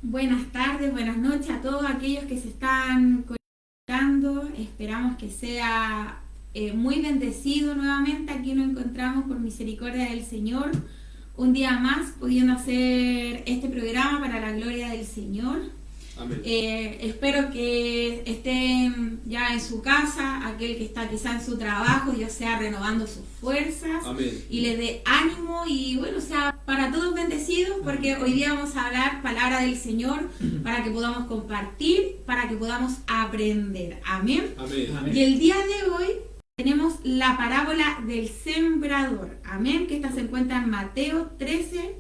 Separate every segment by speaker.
Speaker 1: Buenas tardes, buenas noches a todos aquellos que se están conectando. Esperamos que sea muy bendecido nuevamente. Aquí nos encontramos por misericordia del Señor. Un día más pudiendo hacer este programa para la gloria del Señor.
Speaker 2: Amén.
Speaker 1: Espero que estén ya en su casa, aquel que está quizá en su trabajo, ya sea renovando sus fuerzas.
Speaker 2: Amén.
Speaker 1: Y les dé ánimo y bueno, sea para todos bendecidos, porque hoy día vamos a hablar palabra del Señor para que podamos compartir, para que podamos aprender. Amén.
Speaker 2: Amén.
Speaker 3: Amén.
Speaker 1: Y el día de hoy tenemos la parábola del sembrador. Amén, que esta se encuentra en Mateo 13,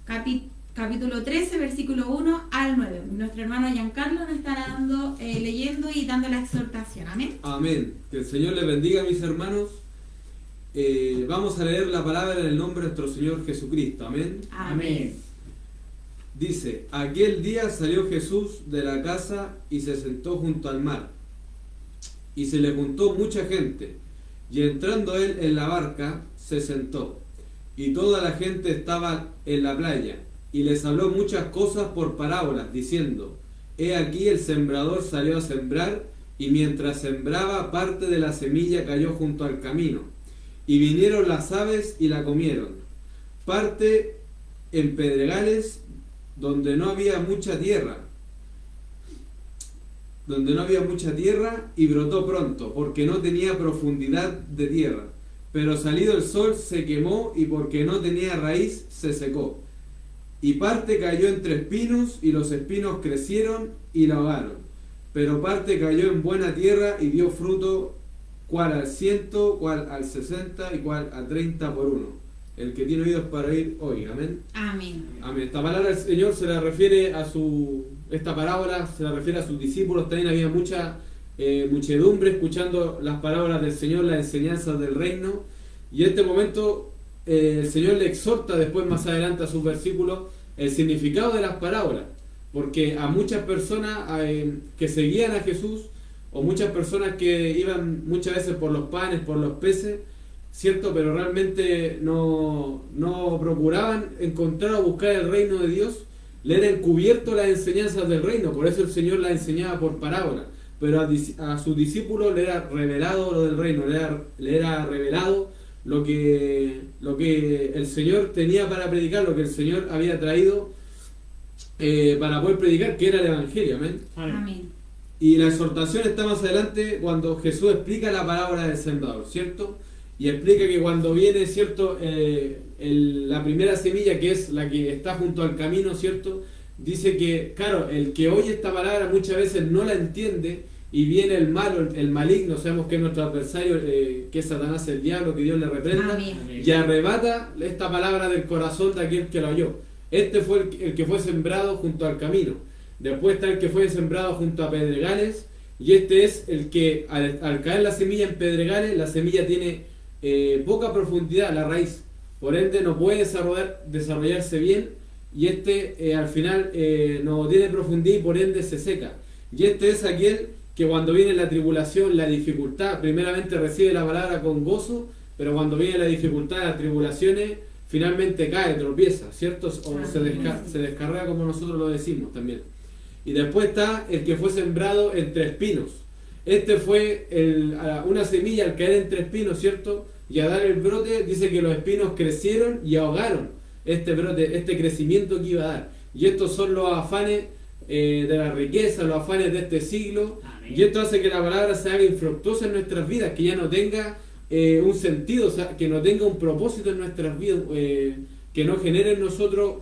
Speaker 1: capítulo 13, versículo 1 al 9. Nuestro hermano Giancarlo nos estará leyendo y dando la exhortación. Amén.
Speaker 2: Amén. Que el Señor les bendiga, mis hermanos. Vamos a leer la palabra en el nombre de nuestro Señor Jesucristo. Amén.
Speaker 3: Amén.
Speaker 2: Dice: aquel día salió Jesús de la casa y se sentó junto al mar. Y se le juntó mucha gente. Y entrando él en la barca, se sentó. Y toda la gente estaba en la playa. Y les habló muchas cosas por parábolas, diciendo: he aquí el sembrador salió a sembrar, y mientras sembraba, parte de la semilla cayó junto al camino, y vinieron las aves y la comieron. Parte en pedregales, donde no había mucha tierra, y brotó pronto, porque no tenía profundidad de tierra. Pero salido el sol se quemó, y porque no tenía raíz se secó. Y parte cayó entre espinos, y los espinos crecieron y la ahogaron. Pero parte cayó en buena tierra, y dio fruto, cual al 100, cual al 60, y cual al 30 por uno. El que tiene oídos para oír, oiga. Amén.
Speaker 1: Amén.
Speaker 2: Amén. Esta palabra del Señor se la refiere esta parábola se la refiere a sus discípulos. También había mucha muchedumbre escuchando las palabras del Señor, las enseñanzas del reino. Y en este momento el Señor le exhorta después, más adelante, a sus versículos, el significado de las parábolas. Porque a muchas personas que seguían a Jesús, o muchas personas que iban muchas veces por los panes, por los peces, ¿cierto? Pero realmente no procuraban encontrar o buscar el reino de Dios, le era encubierto las enseñanzas del reino. Por eso el Señor las enseñaba por parábola. Pero a sus discípulos le era revelado lo del reino, le era revelado lo que el Señor tenía para predicar, lo que el Señor había traído para poder predicar, que era el Evangelio. Amén.
Speaker 1: Amén.
Speaker 2: Y la exhortación está más adelante, cuando Jesús explica la parábola del sembrador, ¿cierto? Y explica que cuando viene, ¿cierto? La primera semilla, que es la que está junto al camino, ¿cierto? Dice que, claro, el que oye esta palabra muchas veces no la entiende, y viene el malo, el maligno, sabemos que es nuestro adversario, que es Satanás, el diablo, que Dios le reprenda,
Speaker 1: Amén.
Speaker 2: y arrebata esta palabra del corazón de aquel que la oyó. Este fue el que fue sembrado junto al camino. Después está el que fue sembrado junto a pedregales, y este es el que al caer la semilla en pedregales, la semilla tiene poca profundidad, la raíz, por ende no puede desarrollarse bien, y al final no tiene profundidad y por ende se seca. Y este es aquel que cuando viene la tribulación, la dificultad, primeramente recibe la palabra con gozo, pero cuando viene la dificultad, las tribulaciones, finalmente cae, tropieza, ¿cierto? O se descarga, como nosotros lo decimos también. Y después está el que fue sembrado entre espinos. Este fue una semilla al caer entre espinos, ¿cierto? Y a dar el brote, dice que los espinos crecieron y ahogaron este brote, este crecimiento que iba a dar. Y estos son los afanes de la riqueza, los afanes de este siglo.
Speaker 3: Amén.
Speaker 2: Y esto hace que la palabra se haga infructuosa en nuestras vidas, que ya no tenga un sentido, o sea, que no tenga un propósito en nuestras vidas, que no genere en nosotros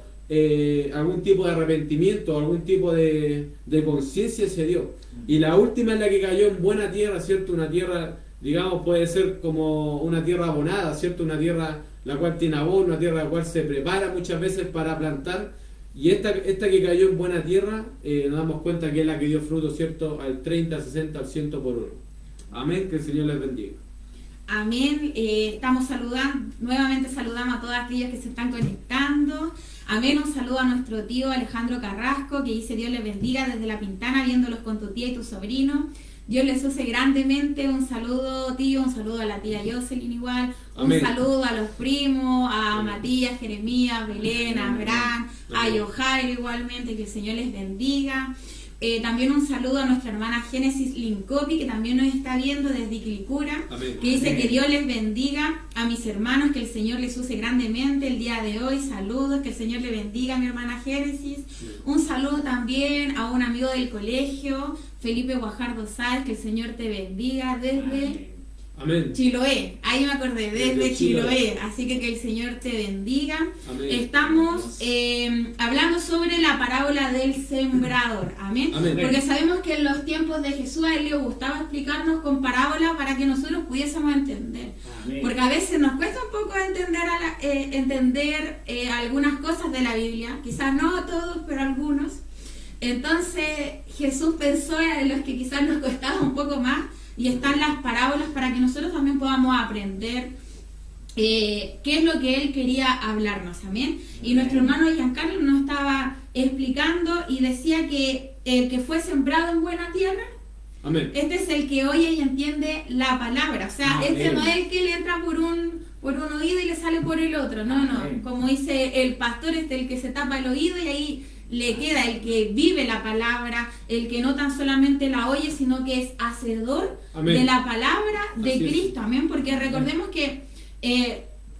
Speaker 2: algún tipo de arrepentimiento, algún tipo de conciencia hacia Dios. Y la última es la que cayó en buena tierra, ¿cierto? Una tierra, digamos, puede ser como una tierra abonada, ¿cierto? Una tierra la cual tiene abono, una tierra la cual se prepara muchas veces para plantar. Y esta que cayó en buena tierra, nos damos cuenta que es la que dio fruto, ¿cierto? Al 30, al 60, al 100 por uno. Amén, que el Señor les bendiga.
Speaker 1: Amén. Estamos nuevamente saludamos a todas aquellas que se están conectando. Amén. Un saludo a nuestro tío Alejandro Carrasco, que dice: Dios les bendiga desde La Pintana, viéndolos con tu tía y tu sobrino. Dios les use grandemente. Un saludo, tío, un saludo a la tía Jocelyn igual,
Speaker 2: Amén.
Speaker 1: un saludo a los primos, a Matías, Jeremías, Belén, a Abraham, a Yojair igualmente, que el Señor les bendiga. También un saludo a nuestra hermana Génesis Lincopi, que también nos está viendo desde Quilicura,
Speaker 2: Amén.
Speaker 1: que dice
Speaker 3: Amén.
Speaker 1: que Dios les bendiga. A mis hermanos, que el Señor les use grandemente el día de hoy. Saludos, que el Señor le bendiga a mi hermana Génesis. Un saludo también a un amigo del colegio, Felipe Guajardo Sáez, que el Señor te bendiga desde
Speaker 2: Amén.
Speaker 1: Chiloé. Ahí me acordé, desde
Speaker 2: Desde
Speaker 1: Chiloé.
Speaker 2: Chiloé.
Speaker 1: Así que el Señor te bendiga.
Speaker 2: Amén.
Speaker 1: Estamos hablando sobre la parábola del sembrador. Amén.
Speaker 2: Amén.
Speaker 1: Porque sabemos que en los tiempos de Jesús a él le gustaba explicarnos con parábolas para que nosotros pudiésemos entender.
Speaker 3: Amén.
Speaker 1: Porque a veces nos cuesta un poco entender algunas cosas de la Biblia, quizás no todos, pero algunos. Entonces Jesús pensó en los que quizás nos costaba un poco más, y están las parábolas para que nosotros también podamos aprender qué es lo que Él quería hablarnos. Amén. Y nuestro hermano Giancarlo nos estaba explicando y decía que el que fue sembrado en buena tierra,
Speaker 2: Amén.
Speaker 1: este es el que oye y entiende la palabra. O sea,
Speaker 3: Amén.
Speaker 1: este no es el que le entra por un oído y le sale por el otro. No,
Speaker 3: Amén.
Speaker 1: no. Como dice el pastor, el que se tapa el oído y ahí le queda el que vive la palabra, el que no tan solamente la oye, sino que es hacedor
Speaker 2: Amén.
Speaker 1: de la palabra de
Speaker 2: Así es.
Speaker 1: Cristo. Amén. Porque recordemos que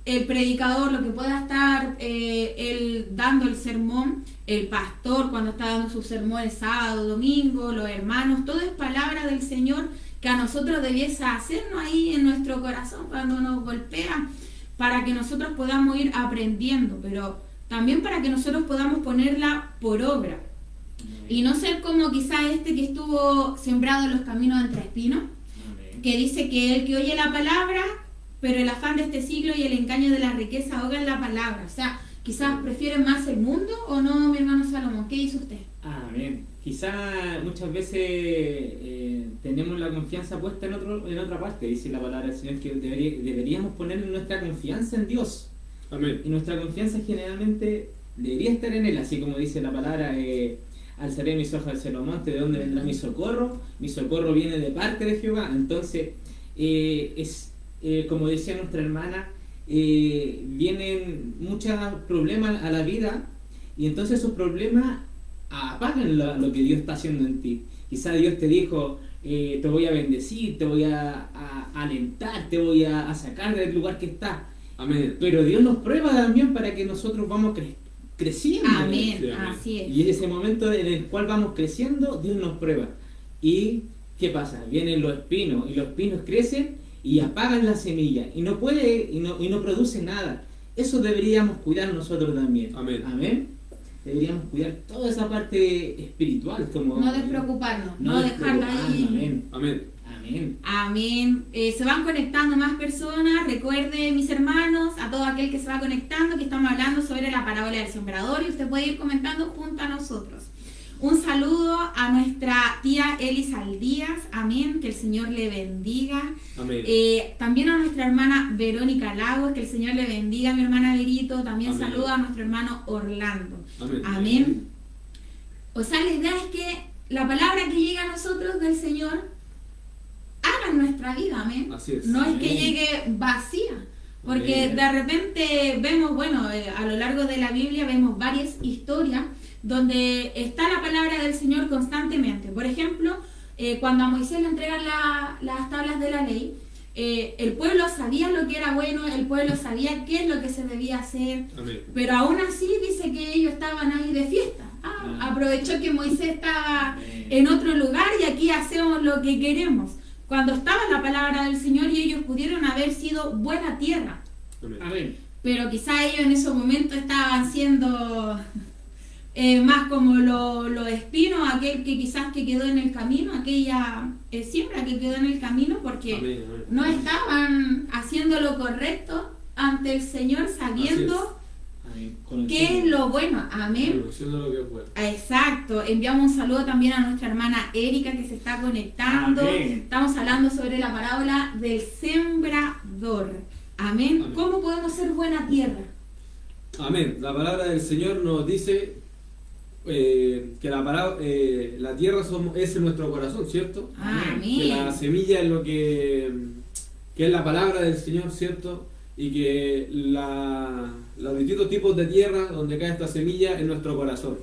Speaker 1: el predicador, lo que pueda estar él dando el sermón, el pastor cuando está dando sus sermones sábado, domingo, los hermanos, todo es palabra del Señor que a nosotros debiese hacernos ahí en nuestro corazón cuando nos golpea, para que nosotros podamos ir aprendiendo, pero también para que nosotros podamos ponerla por obra y no ser como quizás que estuvo sembrado en los caminos entre espinos,
Speaker 3: Amén.
Speaker 1: que dice que el que oye la palabra, pero el afán de este siglo y el engaño de la riqueza ahogan la palabra. O sea, quizás prefieren más el mundo, ¿o no, mi hermano Salomón? ¿Qué dice usted?
Speaker 3: Amén. Quizá muchas veces tenemos la confianza puesta en otra parte. Dice la palabra del Señor que deberíamos poner nuestra confianza en Dios.
Speaker 2: Amén.
Speaker 3: Y nuestra confianza generalmente debería estar en Él, así como dice la palabra, alzaré mis ojos hacia los montes, ¿de dónde vendrá mi socorro? Mi socorro viene de parte de Jehová. Entonces, como decía nuestra hermana, vienen muchos problemas a la vida, y entonces esos problemas apagan lo que Dios está haciendo en ti. Quizá Dios te dijo, te voy a bendecir, te voy a alentar, te voy a sacar del lugar que estás.
Speaker 2: Amén.
Speaker 3: Pero Dios nos prueba también para que nosotros vamos creciendo.
Speaker 1: Amén.
Speaker 2: Sí, amén.
Speaker 1: Así es.
Speaker 3: Y en ese momento en el cual vamos creciendo, Dios nos prueba. ¿Y qué pasa? Vienen los espinos, y los espinos crecen y apagan la semilla, y no puede, y no produce nada. Eso deberíamos cuidar nosotros también.
Speaker 2: Amén.
Speaker 3: Amén. Deberíamos cuidar toda esa parte espiritual. Como,
Speaker 1: No despreocuparnos, no dejarla ahí.
Speaker 3: Amén.
Speaker 2: Amén.
Speaker 3: Amén.
Speaker 1: Amén. Se van conectando más personas. Recuerden, mis hermanos, a todo aquel que se va conectando, que estamos hablando sobre la parábola del sembrador, y usted puede ir comentando junto a nosotros. Un saludo a nuestra tía Elisa Díaz. Amén. Que el Señor le bendiga.
Speaker 2: Amén.
Speaker 1: También a nuestra hermana Verónica Lagos. Que el Señor le bendiga, mi hermana Verito. También
Speaker 2: Amén.
Speaker 1: saludo a nuestro hermano Orlando.
Speaker 2: Amén.
Speaker 1: Amén. O sea, la idea es que la palabra que llega a nosotros del Señor haga en nuestra vida, amén.
Speaker 2: Así es.
Speaker 1: No es que
Speaker 3: Amén.
Speaker 1: llegue vacía, porque
Speaker 3: Amén.
Speaker 1: de repente vemos, a lo largo de la Biblia vemos varias historias donde está la palabra del Señor constantemente. Por ejemplo, cuando a Moisés le entregan las tablas de la ley, el pueblo sabía lo que era bueno, el pueblo sabía qué es lo que se debía hacer,
Speaker 2: Amén.
Speaker 1: pero aún así dice que ellos estaban ahí de fiesta. Aprovechó que Moisés estaba
Speaker 3: Amén.
Speaker 1: en otro lugar y aquí hacemos lo que queremos. Cuando estaba la palabra del Señor, y ellos pudieron haber sido buena tierra,
Speaker 2: Amén.
Speaker 3: Amén.
Speaker 1: pero quizá ellos en ese momento estaban siendo más como los espinos, aquel que quizás que quedó en el camino, aquella siembra que quedó en el camino, porque
Speaker 2: Amén. Amén.
Speaker 1: no estaban haciendo lo correcto ante el Señor, sabiendo
Speaker 3: Amén.
Speaker 1: qué es lo bueno. Amén.
Speaker 2: Conociendo lo que es bueno.
Speaker 1: Exacto. Enviamos un saludo también a nuestra hermana Erika, que se está conectando.
Speaker 3: Amén.
Speaker 1: Estamos hablando sobre la parábola del sembrador. Amén.
Speaker 2: Amén.
Speaker 1: ¿Cómo podemos ser buena tierra?
Speaker 2: Amén. La palabra del Señor nos dice que la tierra es nuestro corazón, ¿cierto?
Speaker 1: Amén.
Speaker 2: Que la semilla es lo que es la palabra del Señor, ¿cierto? Y que los distintos tipos de tierra donde cae esta semilla es nuestro corazón.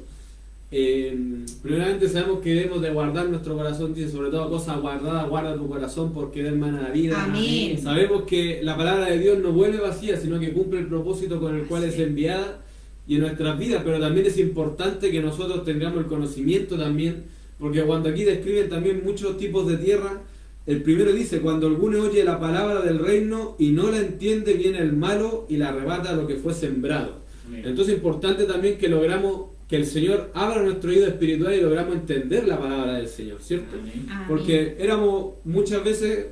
Speaker 2: Primeramente sabemos que debemos de guardar nuestro corazón, dice sobre todo cosas guardadas, guarda tu corazón porque eres hermana la vida.
Speaker 1: Amén.
Speaker 2: Sabemos que la palabra de Dios no vuelve vacía, sino que cumple el propósito con el cual es enviada y en nuestras vidas, pero también es importante que nosotros tengamos el conocimiento también, porque cuando aquí describen también muchos tipos de tierra, el primero dice, cuando alguno oye la palabra del reino y no la entiende, viene el malo y la arrebata lo que fue sembrado.
Speaker 3: Amén.
Speaker 2: Entonces es importante también que logramos que el Señor abra nuestro oído espiritual y logramos entender la palabra del Señor, ¿cierto?
Speaker 3: Amén.
Speaker 1: Amén.
Speaker 2: Porque éramos muchas veces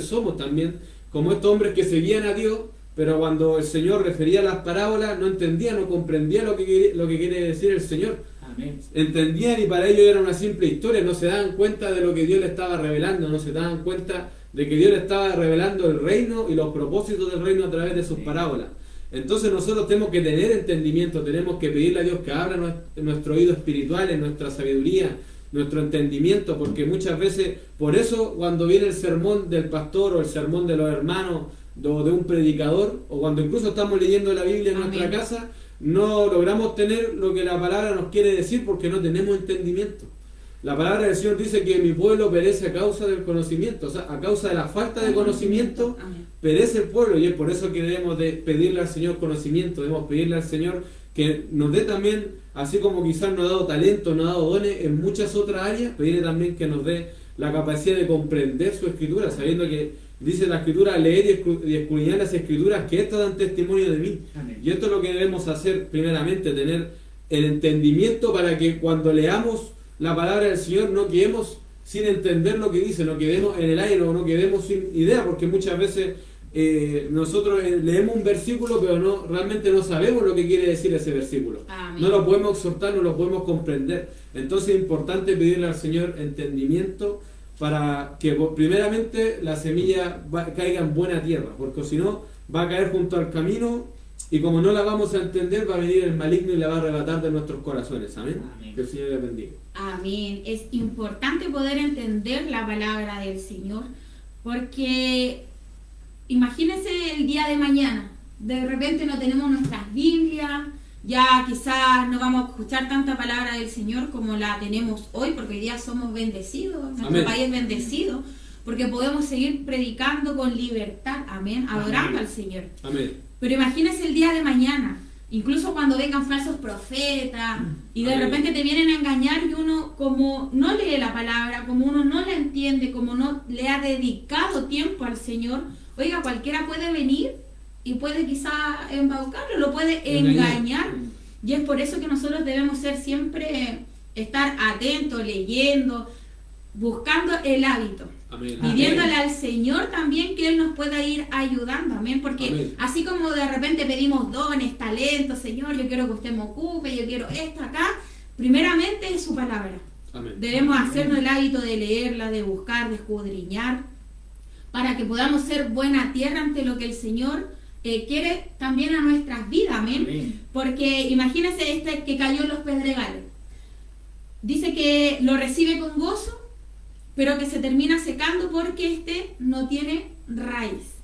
Speaker 2: somos también, como estos hombres que seguían a Dios, pero cuando el Señor refería las parábolas, no entendían, no comprendían lo que quiere decir el Señor.
Speaker 3: Amén.
Speaker 2: Entendían y para ellos era una simple historia, no se daban cuenta de lo que Dios le estaba revelando, no se daban cuenta de que Dios le estaba revelando el reino y los propósitos del reino a través de sus parábolas. Entonces nosotros tenemos que tener entendimiento, tenemos que pedirle a Dios que abra nuestro oído espiritual, en nuestra sabiduría, nuestro entendimiento, porque muchas veces, por eso cuando viene el sermón del pastor o el sermón de los hermanos o de un predicador, o cuando incluso estamos leyendo la Biblia en
Speaker 1: Amén.
Speaker 2: nuestra casa, no logramos tener lo que la palabra nos quiere decir porque no tenemos entendimiento. La palabra del Señor dice que mi pueblo perece a causa del conocimiento, o sea, a causa de la falta de conocimiento
Speaker 1: Amén.
Speaker 2: perece el pueblo, y es por eso que debemos de pedirle al Señor conocimiento, debemos pedirle al Señor que nos dé también, así como quizás nos ha dado talento, nos ha dado dones en muchas otras áreas, pedirle también que nos dé la capacidad de comprender su escritura, sabiendo que dice la escritura, leer y escudriñar las escrituras, que estas dan testimonio de mí.
Speaker 3: Amén.
Speaker 2: Y esto es lo que debemos hacer primeramente, tener el entendimiento para que cuando leamos la palabra del Señor no quedemos sin entender lo que dice, no quedemos en el aire o no quedemos sin idea, porque muchas veces nosotros leemos un versículo pero realmente no sabemos lo que quiere decir ese versículo.
Speaker 1: Amén.
Speaker 2: No lo podemos exhortar, no lo podemos comprender. Entonces es importante pedirle al Señor entendimiento para que primeramente la semilla caiga en buena tierra, porque si no va a caer junto al camino y como no la vamos a entender va a venir el maligno y la va a arrebatar de nuestros corazones. Amén.
Speaker 3: Amén.
Speaker 2: Que el Señor les bendiga.
Speaker 1: Amén. Es importante poder entender la palabra del Señor, porque imagínense el día de mañana, de repente no tenemos nuestras Biblias, ya quizás no vamos a escuchar tanta palabra del Señor como la tenemos hoy, porque hoy día somos bendecidos, nuestro
Speaker 2: Amén.
Speaker 1: país es bendecido, porque podemos seguir predicando con libertad, amén, adorando
Speaker 3: Amén.
Speaker 1: al Señor.
Speaker 2: Amén.
Speaker 1: Pero imagínense el día de mañana, incluso cuando vengan falsos profetas y de
Speaker 2: Amén.
Speaker 1: repente te vienen a engañar y uno como no lee la palabra, como uno no la entiende, como no le ha dedicado tiempo al Señor, oiga, cualquiera puede venir y puede quizá embaucarlo, lo puede engañar. Y es por eso que nosotros debemos ser siempre, estar atentos, leyendo, buscando el hábito.
Speaker 2: Amén.
Speaker 1: Pidiéndole al Señor también que Él nos pueda ir ayudando, amén, porque
Speaker 2: Amén.
Speaker 1: así como de repente pedimos dones, talentos, Señor, yo quiero que usted me ocupe, yo quiero esto acá, primeramente es su palabra.
Speaker 2: Amén.
Speaker 1: Debemos hacernos el hábito de leerla, de buscar, de escudriñar, para que podamos ser buena tierra ante lo que el Señor quiere también a nuestras vidas, amén.
Speaker 3: Amén.
Speaker 1: Porque imagínense este que cayó en los pedregales. Dice que lo recibe con gozo, pero que se termina secando porque este no tiene raíz.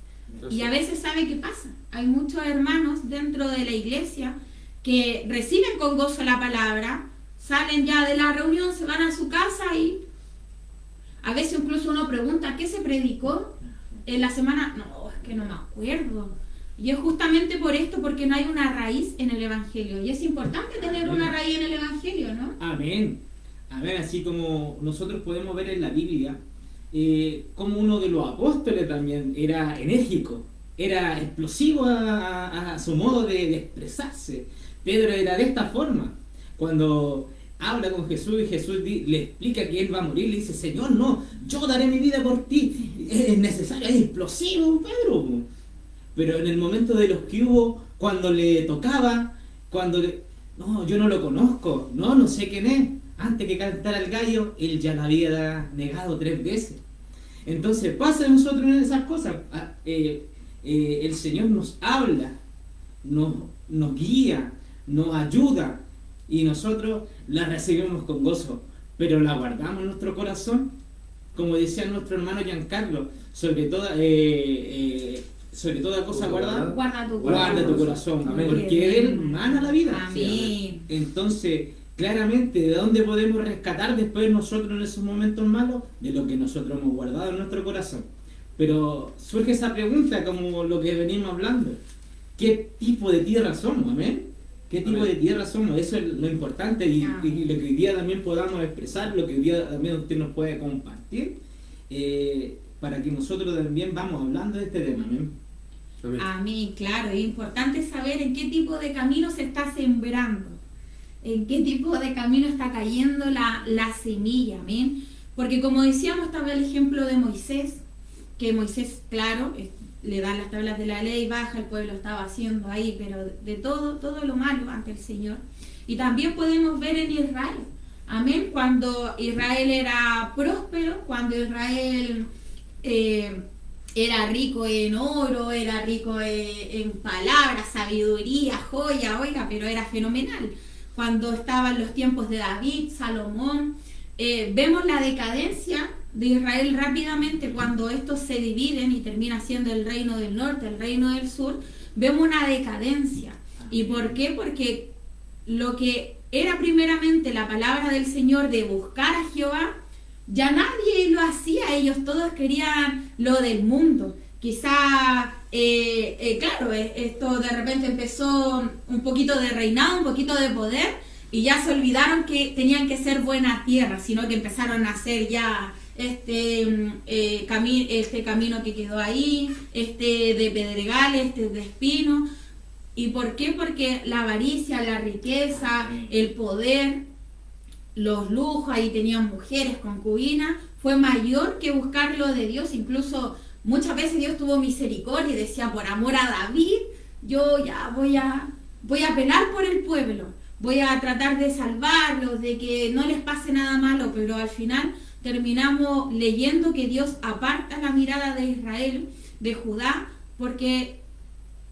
Speaker 1: Y a veces, ¿sabe qué pasa? Hay muchos hermanos dentro de la iglesia que reciben con gozo la palabra, salen ya de la reunión, se van a su casa y a veces incluso uno pregunta, ¿qué se predicó en la semana? No, es que no me acuerdo. Y es justamente por esto, porque no hay una raíz en el Evangelio. Y es importante tener una raíz en el Evangelio, ¿no?
Speaker 3: Amén. Amén. Así como nosotros podemos ver en la Biblia, como uno de los apóstoles también era enérgico, era explosivo a su modo de expresarse. Pedro era de esta forma. Cuando habla con Jesús y Jesús le explica que él va a morir, le dice, Señor, no, yo daré mi vida por ti. Es necesario, es explosivo, Pedro. Pero en el momento de los que hubo, cuando le tocaba, no, yo no lo conozco, no sé quién es. Antes que cantara el gallo, él ya la había negado 3 veces. Entonces pasa a nosotros en esas cosas. El Señor nos habla, nos guía, nos ayuda, y nosotros la recibimos con gozo, pero la guardamos en nuestro corazón, como decía nuestro hermano Giancarlo, sobre toda cosa guardada, guarda tu corazón,
Speaker 2: Amén.
Speaker 3: porque Él mana la vida.
Speaker 1: Amén.
Speaker 3: Entonces, claramente, ¿de dónde podemos rescatar después nosotros en esos momentos malos? De lo que nosotros hemos guardado en nuestro corazón. Pero surge esa pregunta, como lo que venimos hablando: ¿qué tipo de tierra somos? ¿Amén? ¿Qué tipo de tierra somos? Eso es lo importante, y lo que hoy día también podamos expresar, lo que hoy día también usted nos puede compartir, para que nosotros también vamos hablando de este tema. ¿Amén?
Speaker 2: Amén.
Speaker 1: Amén, claro, es importante saber en qué tipo de camino se está sembrando, en qué tipo de camino está cayendo la semilla, amén. Porque como decíamos, estaba el ejemplo de Moisés, que Moisés, claro, le dan las tablas de la ley, baja, el pueblo estaba haciendo ahí, pero de todo lo malo ante el Señor. Y también podemos ver en Israel, amén, cuando Israel era próspero, cuando Israel era rico en oro, era rico en palabras, sabiduría, joya, oiga, pero era fenomenal. Cuando estaban los tiempos de David, Salomón, vemos la decadencia de Israel rápidamente cuando estos se dividen y termina siendo el reino del norte, el reino del sur. Vemos una decadencia. ¿Y por qué? Porque lo que era primeramente la palabra del Señor de buscar a Jehová, ya nadie lo hacía, ellos todos querían lo del mundo. Quizá, claro, esto de repente empezó un poquito de reinado, un poquito de poder, y ya se olvidaron que tenían que ser buena tierra, sino que empezaron a hacer ya este camino que quedó ahí, de pedregales, de espinos. ¿Y por qué? Porque la avaricia, la riqueza, el poder, los lujos, ahí tenían mujeres, concubinas, fue mayor que buscar lo de Dios. Incluso muchas veces Dios tuvo misericordia y decía: por amor a David, yo ya voy a pelar por el pueblo, voy a tratar de salvarlos, de que no les pase nada malo. Pero al final terminamos leyendo que Dios aparta la mirada de Israel, de Judá, porque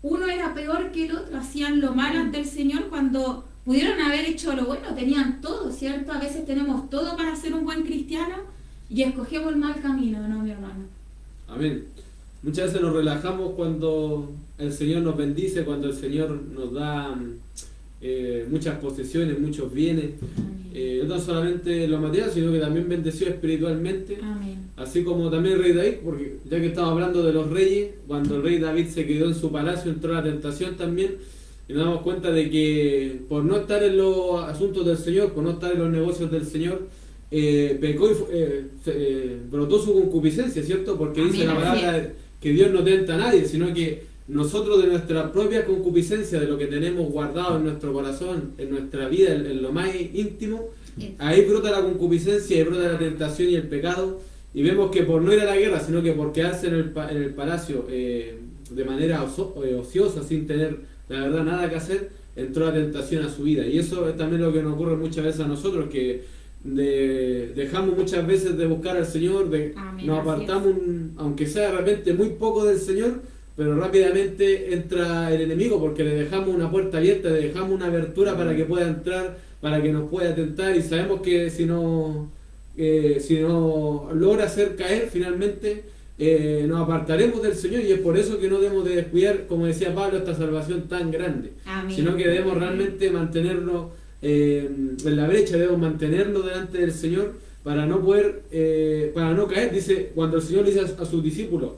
Speaker 1: uno era peor que el otro, hacían lo malo ante el Señor cuando pudieron haber hecho lo bueno, tenían todo, ¿cierto? A veces tenemos todo para ser un buen cristiano y escogemos el mal camino, ¿no, mi hermano?
Speaker 2: Amén. Muchas veces nos relajamos cuando el Señor nos bendice, cuando el Señor nos da muchas posesiones, muchos bienes, no solamente lo material, sino que también bendeció espiritualmente.
Speaker 1: Amén.
Speaker 2: Así como también el rey David, porque ya que estamos hablando de los reyes, cuando el rey David se quedó en su palacio, entró la tentación también, y nos damos cuenta de que por no estar en los asuntos del Señor, por no estar en los negocios del Señor, pecó y brotó su concupiscencia, ¿cierto? Porque
Speaker 1: Amén,
Speaker 2: dice la palabra que Dios no tenta a nadie, sino que nosotros de nuestra propia concupiscencia, de lo que tenemos guardado en nuestro corazón, en nuestra vida, en lo más íntimo, ahí brota la concupiscencia y brota la tentación y el pecado. Y vemos que por no ir a la guerra, sino que por quedarse en el palacio de manera ociosa, sin tener la verdad nada que hacer, entró la tentación a su vida. Y eso es también lo que nos ocurre muchas veces a nosotros, que dejamos muchas veces de buscar al Señor, nos apartamos, aunque sea de repente muy poco del Señor, pero rápidamente entra el enemigo porque le dejamos una puerta abierta, le dejamos una abertura para que pueda entrar, para que nos pueda tentar, y sabemos que si no logra hacer caer, finalmente nos apartaremos del Señor. Y es por eso que no debemos de descuidar, como decía Pablo, esta salvación tan grande.
Speaker 1: Amén.
Speaker 2: Sino que debemos realmente mantenernos en la brecha, debemos mantenernos delante del Señor para no poder, para no caer. Dice, cuando el Señor le dice a sus discípulos,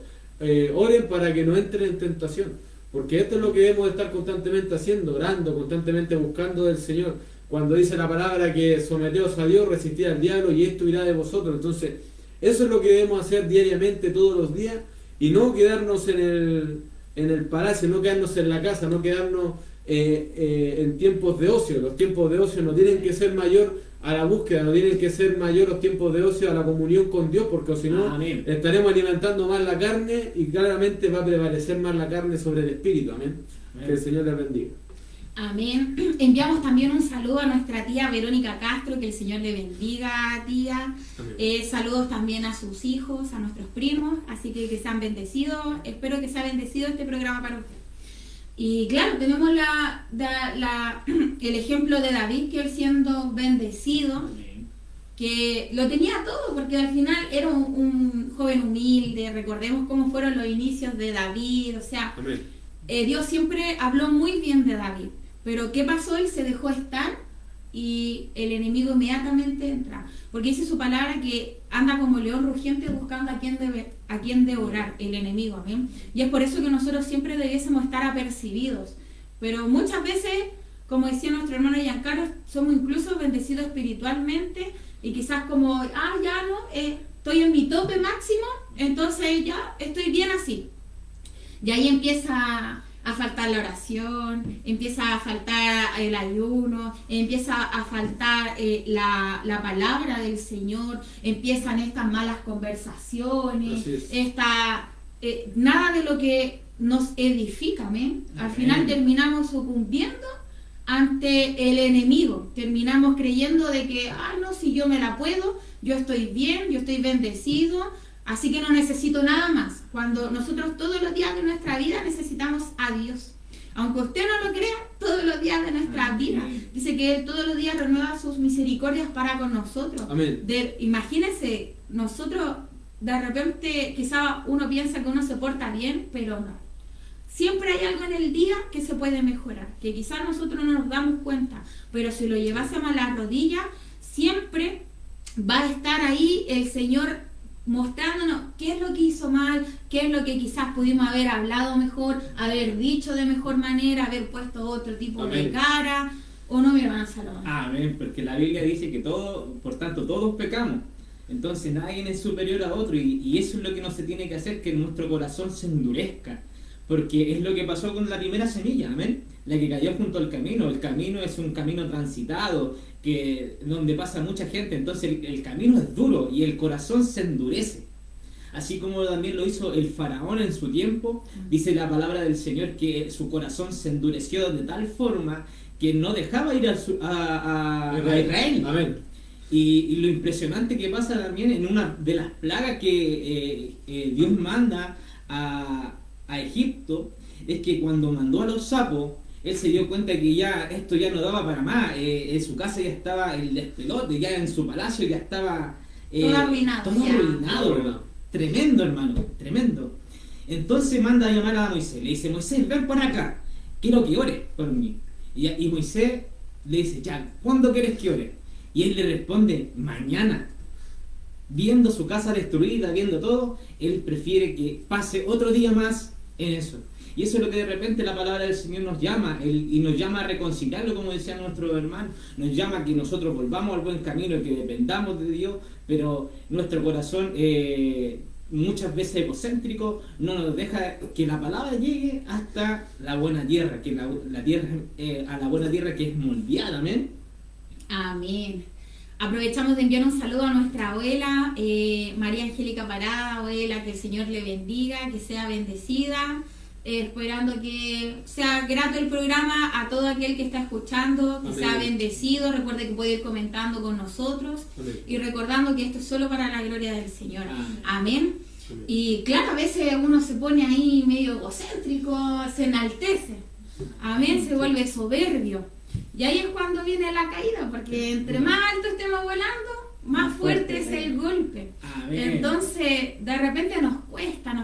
Speaker 2: oren para que no entren en tentación, porque esto es lo que debemos de estar constantemente haciendo, orando, constantemente buscando del Señor. Cuando dice la palabra que someteos a Dios, resistid al diablo y esto irá de vosotros. Entonces, eso es lo que debemos hacer diariamente, todos los días, y no quedarnos en el palacio, no quedarnos en la casa, no quedarnos en tiempos de ocio. Los tiempos de ocio no tienen que ser mayor a la búsqueda, no tienen que ser mayor los tiempos de ocio a la comunión con Dios, porque si no, estaremos alimentando más la carne y claramente va a prevalecer más la carne sobre el espíritu. Amén. Que el Señor les bendiga.
Speaker 1: Amén. Enviamos también un saludo a nuestra tía Verónica Castro, que el Señor le bendiga, tía. Saludos también a sus hijos, a nuestros primos, así que sean bendecidos. Espero que sea bendecido este programa para usted. Y claro, tenemos el ejemplo de David, que él siendo bendecido, que lo tenía todo, porque al final era un joven humilde. Recordemos cómo fueron los inicios de David, o sea, Dios siempre habló muy bien de David, pero ¿qué pasó? Él se dejó estar y el enemigo inmediatamente entra, porque dice su palabra que anda como león rugiente buscando a quien devorar, el enemigo, amén. Y es por eso que nosotros siempre debiésemos estar apercibidos, pero muchas veces, como decía nuestro hermano Giancarlo, somos incluso bendecidos espiritualmente y quizás como, ya no, estoy en mi tope máximo, entonces ya estoy bien así. Y ahí empieza a faltar la oración, empieza a faltar el ayuno, empieza a faltar la palabra del Señor, empiezan estas malas conversaciones, nada de lo que nos edifica, ¿amén? Al final terminamos sucumbiendo ante el enemigo, terminamos creyendo de que, no, si yo me la puedo, yo estoy bien, yo estoy bendecido, así que no necesito nada más. Cuando nosotros todos los días de nuestra vida necesitamos a Dios. Aunque usted no lo crea, todos los días de nuestra vida. Dice que Él todos los días renueva sus misericordias para con nosotros.
Speaker 2: Amén.
Speaker 1: Imagínense, nosotros de repente quizá uno piensa que uno se porta bien, pero no. Siempre hay algo en el día que se puede mejorar, que quizás nosotros no nos damos cuenta, pero si lo llevásemos a las rodillas, siempre va a estar ahí el Señor mostrándonos qué es lo que hizo mal, qué es lo que quizás pudimos haber hablado mejor, haber dicho de mejor manera, haber puesto otro tipo de cara, o no, mi hermana Salomón.
Speaker 3: Amén, porque la Biblia dice que por tanto todos pecamos, entonces nadie es superior a otro, y eso es lo que no se tiene que hacer, que nuestro corazón se endurezca, porque es lo que pasó con la primera semilla, amén, la que cayó junto al camino. El camino es un camino transitado, donde pasa mucha gente, entonces el camino es duro y el corazón se endurece. Así como también lo hizo el faraón en su tiempo, dice la palabra del Señor que su corazón se endureció de tal forma que no dejaba ir a Israel.
Speaker 2: Amén.
Speaker 3: Y lo impresionante que pasa también en una de las plagas que Dios manda a Egipto, es que cuando mandó a los sapos, él se dio cuenta que esto ya no daba para más, en su casa ya estaba el despelote, ya en su palacio ya estaba
Speaker 1: todo arruinado.
Speaker 3: Tremendo, hermano, tremendo. Entonces manda a llamar a Moisés, le dice: Moisés, ven para acá, quiero que ores por mí. Y Moisés le dice: ya, ¿cuándo quieres que ore? Y él le responde: mañana. Viendo su casa destruida, viendo todo, él prefiere que pase otro día más en eso. Y eso es lo que de repente la palabra del Señor nos llama, y nos llama a reconciliarlo, como decía nuestro hermano, nos llama a que nosotros volvamos al buen camino y que dependamos de Dios, pero nuestro corazón muchas veces egocéntrico no nos deja que la palabra llegue hasta la buena tierra, que la tierra a la buena tierra que es moldeada, amén.
Speaker 1: Amén. Aprovechamos de enviar un saludo a nuestra abuela, María Angélica Parada. Abuela, que el Señor le bendiga, que sea bendecida, esperando que sea grato el programa a todo aquel que está escuchando, que Amén. Sea bendecido. Recuerde que puede ir comentando con nosotros. Amén. Y recordando que esto es solo para la gloria del Señor. Amén. Amén. Y claro, a veces uno se pone ahí medio egocéntrico, se enaltece. Amén, se vuelve soberbio. Y ahí es cuando viene la caída, porque entre más alto estemos volando, más fuerte es el golpe. Amén. Entonces, de repente nos cuesta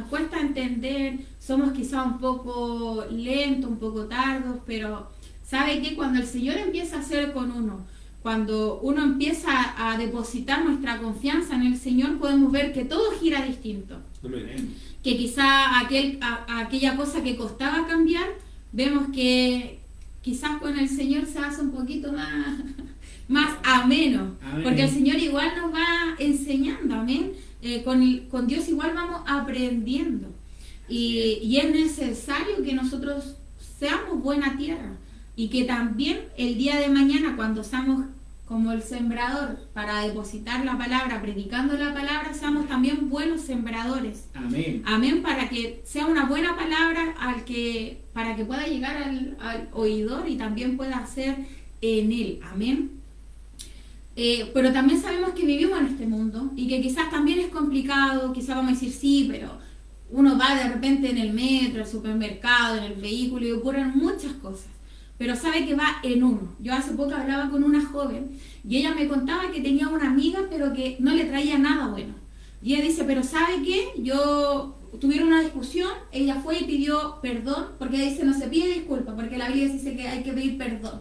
Speaker 1: entender, somos quizá un poco lentos, un poco tardos, pero ¿sabe qué? Cuando el Señor empieza a hacer con uno, cuando uno empieza a depositar nuestra confianza en el Señor, podemos ver que todo gira distinto. Amén. Que quizá aquella cosa que costaba cambiar, vemos que quizás con el Señor se hace un poquito más ameno. Amén. Porque el Señor igual nos va enseñando, amén. Con Dios igual vamos aprendiendo. Y es necesario que nosotros seamos buena tierra. Y que también el día de mañana, cuando seamos como el sembrador, para depositar la palabra, predicando la palabra, seamos también buenos sembradores. Amén. Amén, para que sea una buena palabra para que pueda llegar al oidor y también pueda hacer en él. Amén. Pero también sabemos que vivimos en este mundo y que quizás también es complicado, quizás vamos a decir sí, pero uno va de repente en el metro, al supermercado, en el vehículo y ocurren muchas cosas, pero sabe que va en uno. Yo hace poco hablaba con una joven y ella me contaba que tenía una amiga pero que no le traía nada bueno. Y ella dice, pero ¿sabe qué? Tuvieron una discusión, ella fue y pidió perdón, porque ella dice no se pide disculpas, porque la Biblia dice que hay que pedir perdón.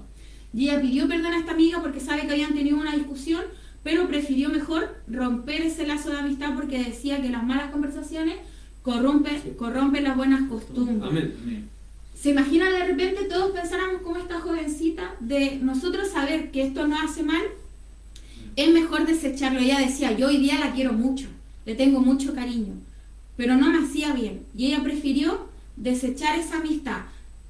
Speaker 1: Y ella pidió perdón a esta amiga porque sabe que habían tenido una discusión, pero prefirió mejor romper ese lazo de amistad porque decía que las malas conversaciones corrompen las buenas costumbres.
Speaker 2: Amén.
Speaker 1: ¿Se imagina de repente todos pensáramos como esta jovencita de nosotros saber que esto nos hace mal? Es mejor desecharlo. Ella decía, yo hoy día la quiero mucho, le tengo mucho cariño, pero no me hacía bien. Y ella prefirió desechar esa amistad.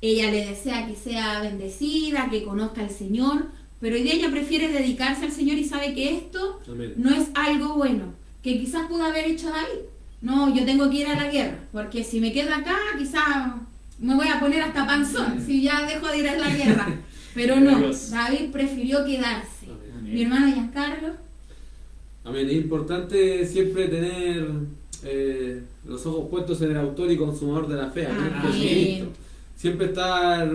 Speaker 1: Ella le desea que sea bendecida, que conozca al Señor, pero hoy día ella prefiere dedicarse al Señor y sabe que esto no es algo bueno, que quizás pudo haber hecho David. No, yo tengo que ir a la guerra, porque si me quedo acá, quizás me voy a poner hasta panzón, si ya dejo de ir a la guerra. Pero no, David prefirió quedarse.
Speaker 3: Amén.
Speaker 1: Mi hermano Giancarlo.
Speaker 2: Amén. Es importante siempre tener los ojos puestos en el autor y consumador de la fe, Jesucristo. Siempre estar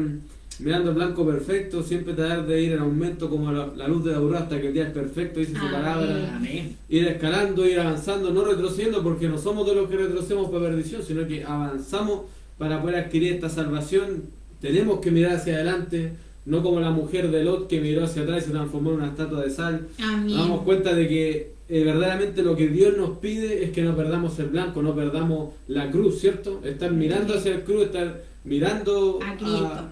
Speaker 2: mirando el blanco perfecto, siempre tratar de ir en aumento como la luz de la aurora hasta que el día es perfecto, dice su palabra.
Speaker 3: Amén.
Speaker 2: Ir escalando, ir avanzando, no retrocediendo, porque no somos de los que retrocedemos para perdición, sino que avanzamos para poder adquirir esta salvación. Tenemos que mirar hacia adelante, no como la mujer de Lot que miró hacia atrás y se transformó en una estatua de sal.
Speaker 1: Amén.
Speaker 2: Nos damos cuenta de que verdaderamente lo que Dios nos pide es que no perdamos el blanco, no perdamos la cruz, ¿cierto? Estar mirando hacia el cruz, estar mirando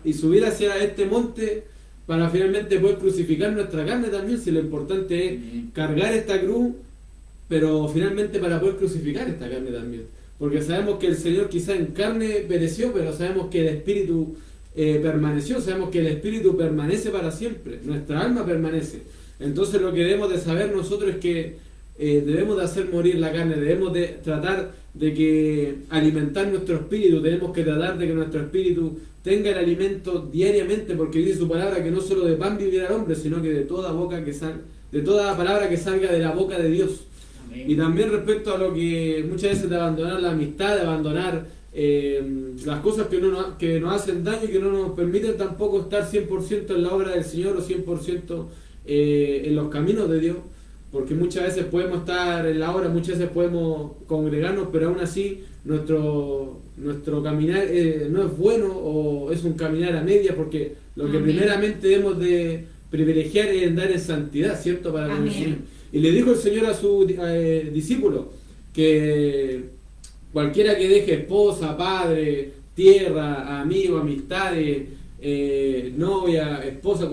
Speaker 2: y subir hacia este monte para finalmente poder crucificar nuestra carne también, si lo importante es cargar esta cruz, pero finalmente para poder crucificar esta carne también, porque sabemos que el Señor quizá en carne pereció, pero sabemos que el Espíritu permaneció, sabemos que el Espíritu permanece para siempre, nuestra alma permanece. Entonces lo que debemos de saber nosotros es que debemos de hacer morir la carne, debemos de tratar de que alimentar nuestro espíritu, tenemos que tratar de que nuestro espíritu tenga el alimento diariamente, porque dice su palabra que no solo de pan vivirá el hombre, sino que de toda palabra que salga de la boca de Dios. Amén. Y también respecto a lo que muchas veces de abandonar la amistad, de abandonar las cosas que nos hacen daño y que no nos permiten tampoco estar 100% en la obra del Señor o 100% en los caminos de Dios. Porque muchas veces podemos estar en la obra, muchas veces podemos congregarnos, pero aún así nuestro caminar no es bueno o es un caminar a media, porque lo que primeramente debemos de privilegiar es andar en santidad, ¿cierto? Para con el Señor. Y le dijo el Señor a su discípulo que cualquiera que deje esposa, padre, tierra, amigo, amistades, novia, esposa,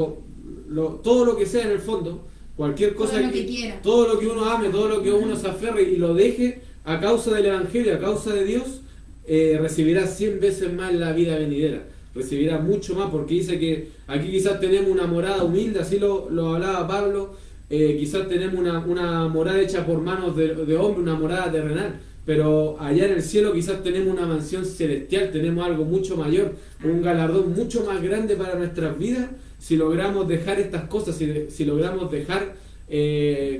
Speaker 2: todo lo que sea en el fondo, cualquier cosa, todo lo que uno ame, todo lo que uno se aferre y lo deje a causa del Evangelio, a causa de Dios, recibirá 100 veces más la vida venidera, recibirá mucho más, porque dice que aquí quizás tenemos una morada humilde, así lo hablaba Pablo, quizás tenemos una morada hecha por manos de hombre, una morada terrenal, pero allá en el cielo quizás tenemos una mansión celestial, tenemos algo mucho mayor, un galardón mucho más grande para nuestras vidas, si logramos dejar estas cosas, si logramos dejar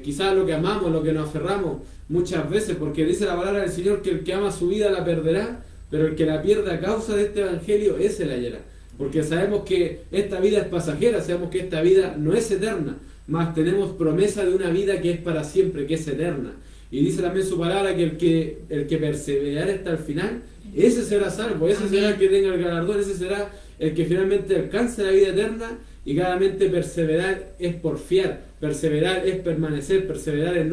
Speaker 2: quizás lo que amamos, lo que nos aferramos muchas veces, porque dice la palabra del Señor que el que ama su vida la perderá, pero el que la pierde a causa de este evangelio, ese la hallará, porque sabemos que esta vida es pasajera, sabemos que esta vida no es eterna, mas tenemos promesa de una vida que es para siempre, que es eterna. Y dice también su palabra que el que perseverare hasta el final, ese será salvo, ese será el que tenga el galardón, ese será el que finalmente alcance la vida eterna. Y claramente perseverar es porfiar, perseverar es permanecer, perseverar es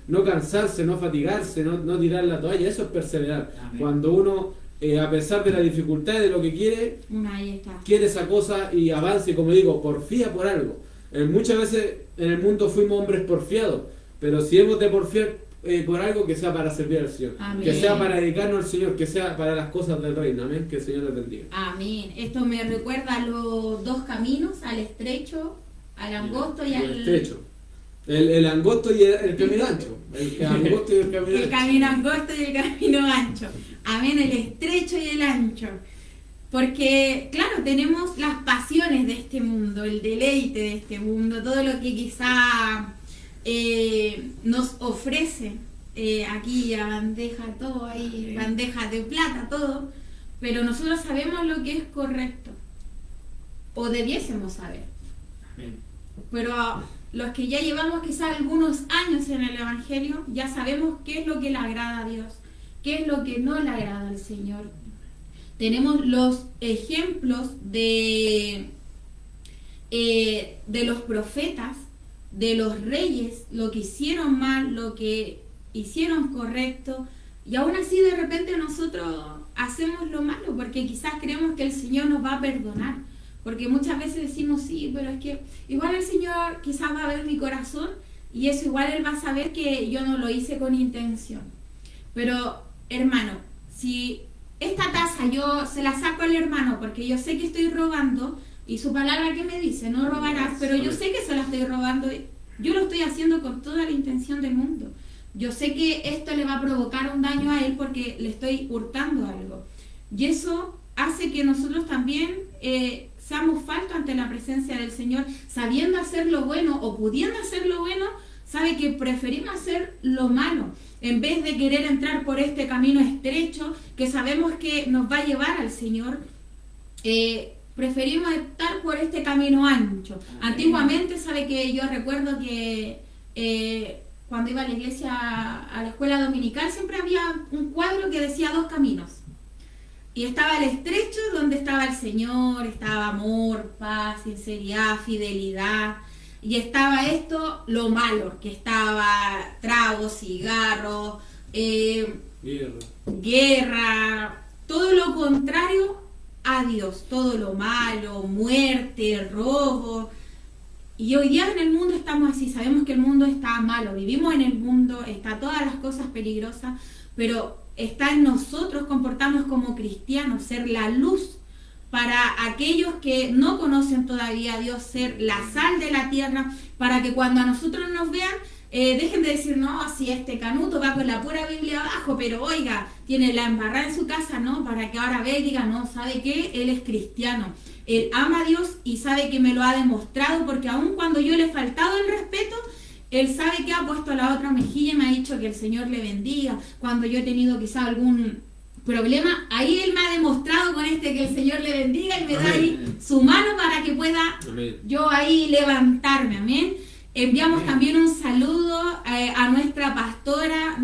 Speaker 2: no cansarse, no fatigarse, no tirar la toalla, eso es perseverar. Amén. Cuando uno, a pesar de la dificultad de lo que quiere esa cosa y avanza, y como digo, porfía por algo. Muchas veces en el mundo fuimos hombres porfiados, pero si hemos de porfiar por algo, que sea para servir al Señor, amén, que sea para dedicarnos al Señor, que sea para las cosas del reino, amén, que el Señor les bendiga.
Speaker 1: Amén. Esto me recuerda a los dos caminos, al estrecho, al angosto y al...
Speaker 2: estrecho. El angosto y el camino ancho. El angosto y el camino ancho.
Speaker 1: El camino angosto y el camino ancho. Amén, el estrecho y el ancho. Porque, claro, tenemos las pasiones de este mundo, el deleite de este mundo, todo lo que quizá nos ofrece aquí a bandeja, todo ahí, bandeja de plata, todo, pero nosotros sabemos lo que es correcto, o debiésemos saber.
Speaker 3: Amén.
Speaker 1: Pero los que ya llevamos quizás algunos años en el Evangelio, ya sabemos qué es lo que le agrada a Dios, qué es lo que no le agrada al Señor. Tenemos los ejemplos de los profetas, de los reyes, lo que hicieron mal, lo que hicieron correcto, y aún así de repente nosotros hacemos lo malo, porque quizás creemos que el Señor nos va a perdonar, porque muchas veces decimos, sí, pero es que igual el Señor quizás va a ver mi corazón, y eso igual Él va a saber que yo no lo hice con intención. Pero, hermano, si esta taza yo se la saco al hermano porque yo sé que estoy robando, y su palabra que me dice, no robarás, pero yo sé que se la estoy robando, yo lo estoy haciendo con toda la intención del mundo. Yo sé que esto le va a provocar un daño a él porque le estoy hurtando algo. Y eso hace que nosotros también seamos faltos ante la presencia del Señor, sabiendo hacer lo bueno o pudiendo hacer lo bueno, sabe que preferimos hacer lo malo, en vez de querer entrar por este camino estrecho que sabemos que nos va a llevar al Señor. Preferimos estar por este camino ancho. Antiguamente, sabe que yo recuerdo que cuando iba a la iglesia, a la escuela dominical, siempre había un cuadro que decía 2 caminos. Y estaba el estrecho, donde estaba el Señor, estaba amor, paz, sinceridad, fidelidad. Y estaba esto, lo malo, que estaba trago, cigarro, guerra, todo lo contrario a Dios, todo lo malo, muerte, robo. Y hoy día en el mundo estamos así, sabemos que el mundo está malo, vivimos en el mundo, está todas las cosas peligrosas, pero está en nosotros comportarnos como cristianos, ser la luz para aquellos que no conocen todavía a Dios, ser la sal de la tierra, para que cuando a nosotros nos vean, dejen de decir, no, si este canuto va con la pura Biblia abajo, pero oiga, tiene la embarrada en su casa, no, para que ahora vea y diga, no, ¿sabe qué? Él es cristiano, él ama a Dios y sabe que me lo ha demostrado, porque aun cuando yo le he faltado el respeto, él sabe que ha puesto la otra mejilla y me ha dicho que el Señor le bendiga. Cuando yo he tenido quizá algún problema, ahí él me ha demostrado con que el Señor le bendiga y me da ahí su mano para que pueda yo ahí levantarme, amén. Enviamos también un saludo a nuestra pastora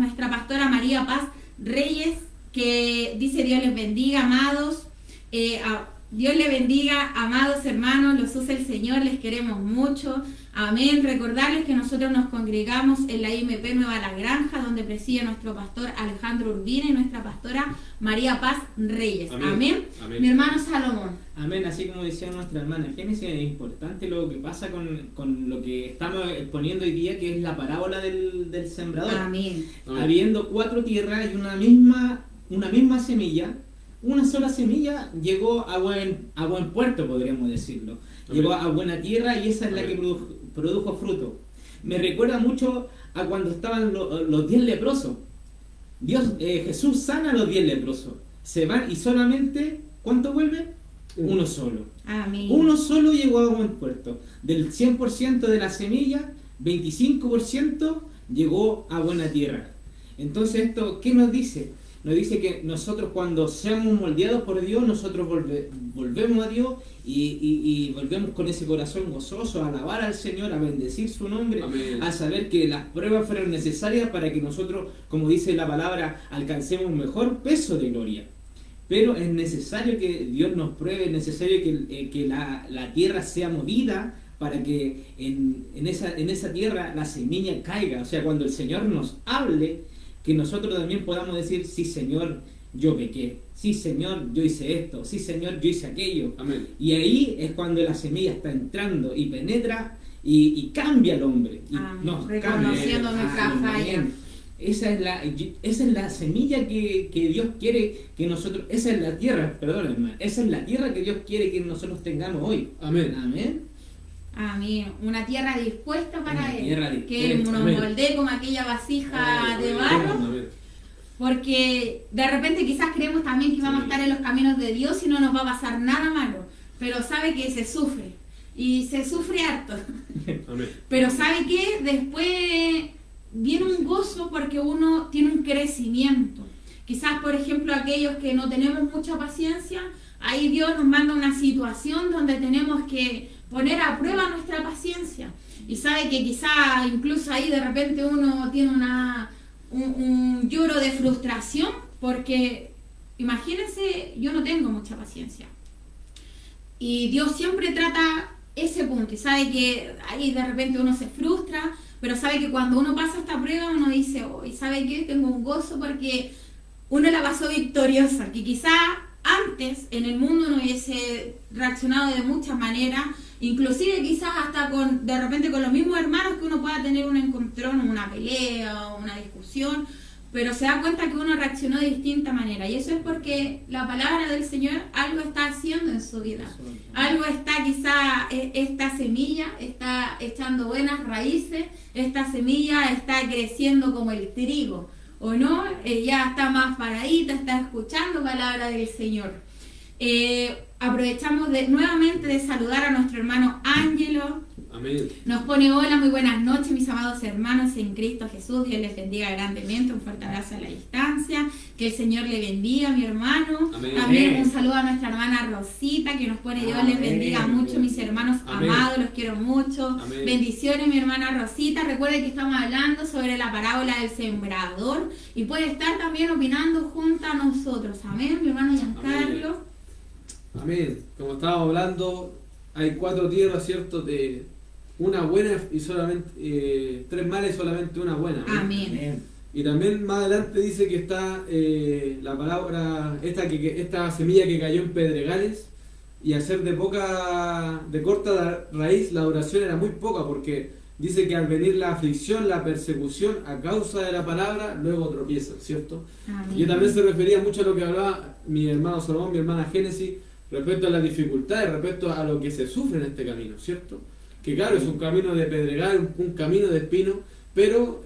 Speaker 1: María Paz Reyes, que dice Dios les bendiga, amados, Dios les bendiga, amados hermanos, los usa el Señor, les queremos mucho, amén. Recordarles que nosotros nos congregamos en la IMP Nueva La Granja, donde preside nuestro pastor Alejandro Urbina y nuestra pastora María Paz Reyes, amén. Amén. Mi hermano Salomón.
Speaker 3: Amén, así como decía nuestra hermana Génesis, es importante lo que pasa con lo que estamos exponiendo hoy día, que es la parábola del sembrador.
Speaker 1: Amén.
Speaker 3: Habiendo 4 tierras y una misma semilla, una sola semilla llegó a buen puerto, podríamos decirlo. Amén. Llegó a buena tierra y esa es la que produjo fruto. Me recuerda mucho a cuando estaban los 10 leprosos. Jesús sana a los 10 leprosos. Se van y solamente, ¿cuánto vuelve? Uno solo.
Speaker 1: Amén.
Speaker 3: Uno solo llegó a buen puerto. Del 100% de la semilla, 25% llegó a buena tierra. Entonces, ¿esto qué nos dice? Nos dice que nosotros, cuando seamos moldeados por Dios, nosotros volvemos a Dios y volvemos con ese corazón gozoso a alabar al Señor, a bendecir su nombre. Amén. A saber que las pruebas fueron necesarias para que nosotros, como dice la palabra, alcancemos un mejor peso de gloria. Pero es necesario que Dios nos pruebe, es necesario que la tierra sea movida para que en esa tierra la semilla caiga. O sea, cuando el Señor nos hable, que nosotros también podamos decir, sí, Señor, yo pequé. Sí, Señor, yo hice esto. Sí, Señor, yo hice aquello. Amén. Y ahí es cuando la semilla está entrando y penetra y cambia al hombre. Y
Speaker 1: reconociendo nuestra falla.
Speaker 3: Esa es la semilla que Dios quiere que nosotros... Esa es la tierra, perdón, hermano. Esa es la tierra que Dios quiere que nosotros tengamos hoy. Amén. Amén.
Speaker 1: Amén. Una tierra dispuesta para Él. Que
Speaker 3: Él
Speaker 1: nos moldee como aquella vasija de barro. Porque de repente quizás creemos también que vamos a estar en los caminos de Dios y no nos va a pasar nada malo. Pero sabe que se sufre. Y se sufre harto. Amén. Pero sabe que después viene un gozo porque uno tiene un crecimiento. Quizás, por ejemplo, aquellos que no tenemos mucha paciencia, ahí Dios nos manda una situación donde tenemos que poner a prueba nuestra paciencia. Y sabe que quizás incluso ahí de repente uno tiene un lloro de frustración, porque imagínense, yo no tengo mucha paciencia. Y Dios siempre trata ese punto y sabe que ahí de repente uno se frustra, pero sabe que cuando uno pasa esta prueba uno dice, oh, ¿y sabe qué? Tengo un gozo porque uno la pasó victoriosa, que quizá antes en el mundo no hubiese reaccionado de muchas maneras, inclusive quizás hasta de repente con los mismos hermanos que uno pueda tener un encontrón, una pelea o una discusión, pero se da cuenta que uno reaccionó de distinta manera, y eso es porque la palabra del Señor algo está haciendo en su vida, algo está, quizá esta semilla está echando buenas raíces, esta semilla está creciendo como el trigo, o no, ya está más paradita, está escuchando palabra del Señor. Aprovechamos nuevamente de saludar a nuestro hermano Ángelo.
Speaker 2: Amén.
Speaker 1: Nos pone: hola, muy buenas noches, mis amados hermanos en Cristo Jesús. Dios les bendiga grandemente. Un fuerte abrazo a la distancia. Que el Señor le bendiga, mi hermano.
Speaker 2: Amén.
Speaker 1: También un saludo a nuestra hermana Rosita, que nos pone: Dios les bendiga mucho, mis hermanos amados, los quiero mucho.
Speaker 2: Amén.
Speaker 1: Bendiciones, mi hermana Rosita. Recuerde que estamos hablando sobre la parábola del sembrador y puede estar también opinando junto a nosotros. Amén, mi hermano Giancarlo.
Speaker 2: Amén. Como estábamos hablando, hay 4 tierras, ¿cierto? De una buena y solamente 3 malas y solamente una buena.
Speaker 1: Amén.
Speaker 3: Amén.
Speaker 2: Y también más adelante dice que está la palabra, esta semilla que cayó en pedregales, y al ser de corta raíz, la duración era muy poca, porque dice que al venir la aflicción, la persecución a causa de la palabra, luego tropiezan, ¿cierto?
Speaker 1: Amén.
Speaker 2: Y también se refería mucho a lo que hablaba mi hermano Salomón, mi hermana Génesis, respecto a las dificultades, respecto a lo que se sufre en este camino, ¿cierto? Que claro, es un camino de pedregal, un camino de espino, pero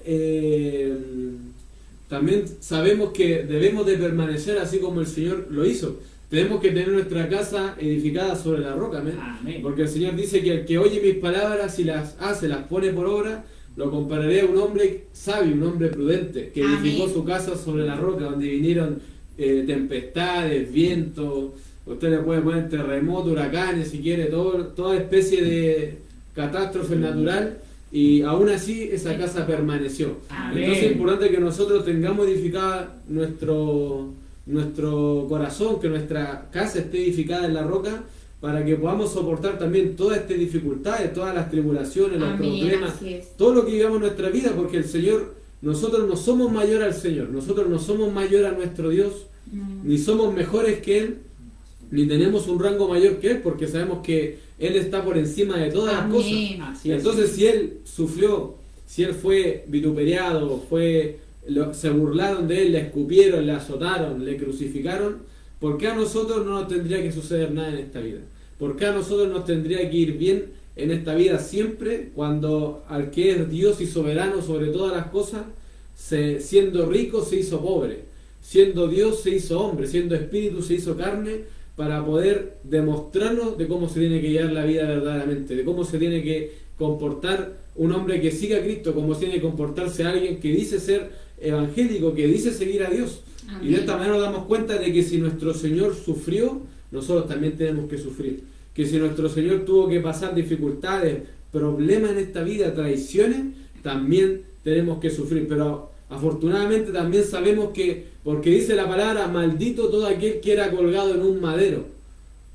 Speaker 2: también sabemos que debemos de permanecer así como el Señor lo hizo. Tenemos que tener nuestra casa edificada sobre la roca, ¿amén?
Speaker 3: Amén.
Speaker 2: Porque el Señor dice que el que oye mis palabras y las hace, las pone por obra, lo compararé a un hombre sabio, un hombre prudente, que edificó
Speaker 1: Amén.
Speaker 2: su casa sobre la roca, donde vinieron tempestades, vientos, usted le puede poner terremotos, huracanes, si quiere, toda especie de catástrofe natural, y aún así esa casa permaneció.
Speaker 3: Amén.
Speaker 2: Entonces es importante que nosotros tengamos edificada nuestro corazón, que nuestra casa esté edificada en la roca, para que podamos soportar también todas estas dificultades, todas las tribulaciones, los
Speaker 1: Amén,
Speaker 2: problemas,
Speaker 1: así es.
Speaker 2: todo lo que vivamos en nuestra vida, porque el Señor, nosotros no somos mayor al Señor, nosotros no somos mayor a nuestro Dios, ni somos mejores que Él, ni tenemos un rango mayor que Él, porque sabemos que Él está por encima de todas las cosas.
Speaker 1: Amén.
Speaker 3: Así es.
Speaker 2: Entonces, si Él sufrió, si Él fue vituperiado, se burlaron de Él, le escupieron, le azotaron, le crucificaron, ¿por qué a nosotros no nos tendría que suceder nada en esta vida? ¿Por qué a nosotros nos tendría que ir bien en esta vida siempre, cuando al que es Dios y soberano sobre todas las cosas, siendo rico se hizo pobre, siendo Dios se hizo hombre, siendo espíritu se hizo carne, para poder demostrarnos de cómo se tiene que llevar la vida verdaderamente, de cómo se tiene que comportar un hombre que siga a Cristo, cómo tiene que comportarse alguien que dice ser evangélico, que dice seguir a Dios?
Speaker 1: Amén.
Speaker 2: Y de esta manera nos damos cuenta de que si nuestro Señor sufrió, nosotros también tenemos que sufrir. Que si nuestro Señor tuvo que pasar dificultades, problemas en esta vida, traiciones, también tenemos que sufrir. Pero afortunadamente también sabemos que, porque dice la palabra, maldito todo aquel que era colgado en un madero,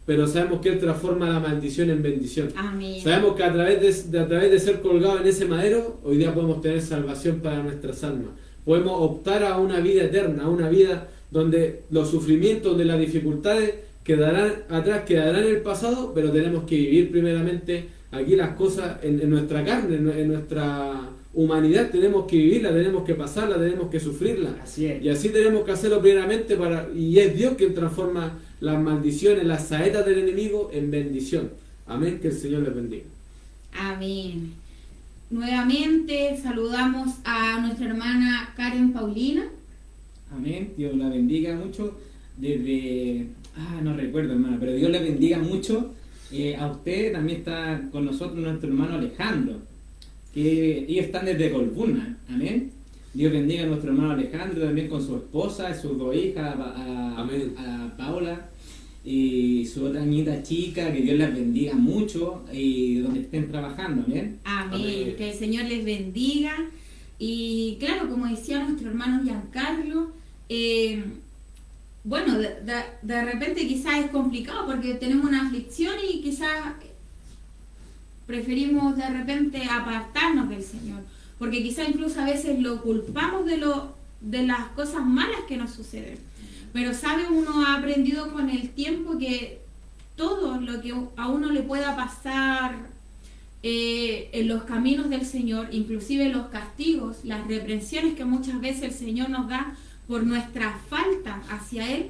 Speaker 2: pero sabemos que Él transforma la maldición en bendición.
Speaker 1: Amén.
Speaker 2: Sabemos que a través de ser colgado en ese madero, hoy día podemos tener salvación para nuestras almas. Podemos optar a una vida eterna, a una vida donde los sufrimientos, donde las dificultades quedarán atrás, quedarán en el pasado, pero tenemos que vivir primeramente aquí las cosas en nuestra carne, en nuestra humanidad. Tenemos que vivirla, tenemos que pasarla, tenemos que sufrirla.
Speaker 3: Así es.
Speaker 2: Y así tenemos que hacerlo primeramente, y es Dios quien transforma las maldiciones, las saetas del enemigo en bendición. Amén, que el Señor les bendiga.
Speaker 1: Amén. Nuevamente saludamos a nuestra hermana Karen Paulina.
Speaker 3: Amén. Dios la bendiga mucho. Desde... no recuerdo, hermana, pero Dios la bendiga mucho. A usted también está con nosotros nuestro hermano Alejandro. que ellos están desde Colbuna, amén. Dios bendiga a nuestro hermano Alejandro también con su esposa, sus dos hijas, a Paula y su otra nieta chica, que Dios les bendiga mucho y donde estén trabajando, amén.
Speaker 1: Amén. Que el Señor les bendiga. Y claro, como decía nuestro hermano Giancarlo, bueno, de repente quizás es complicado porque tenemos una aflicción y quizás preferimos de repente apartarnos del Señor, porque quizás incluso a veces lo culpamos de las cosas malas que nos suceden. Pero sabe, uno ha aprendido con el tiempo que todo lo que a uno le pueda pasar en los caminos del Señor, inclusive los castigos, las reprensiones que muchas veces el Señor nos da por nuestra falta hacia Él,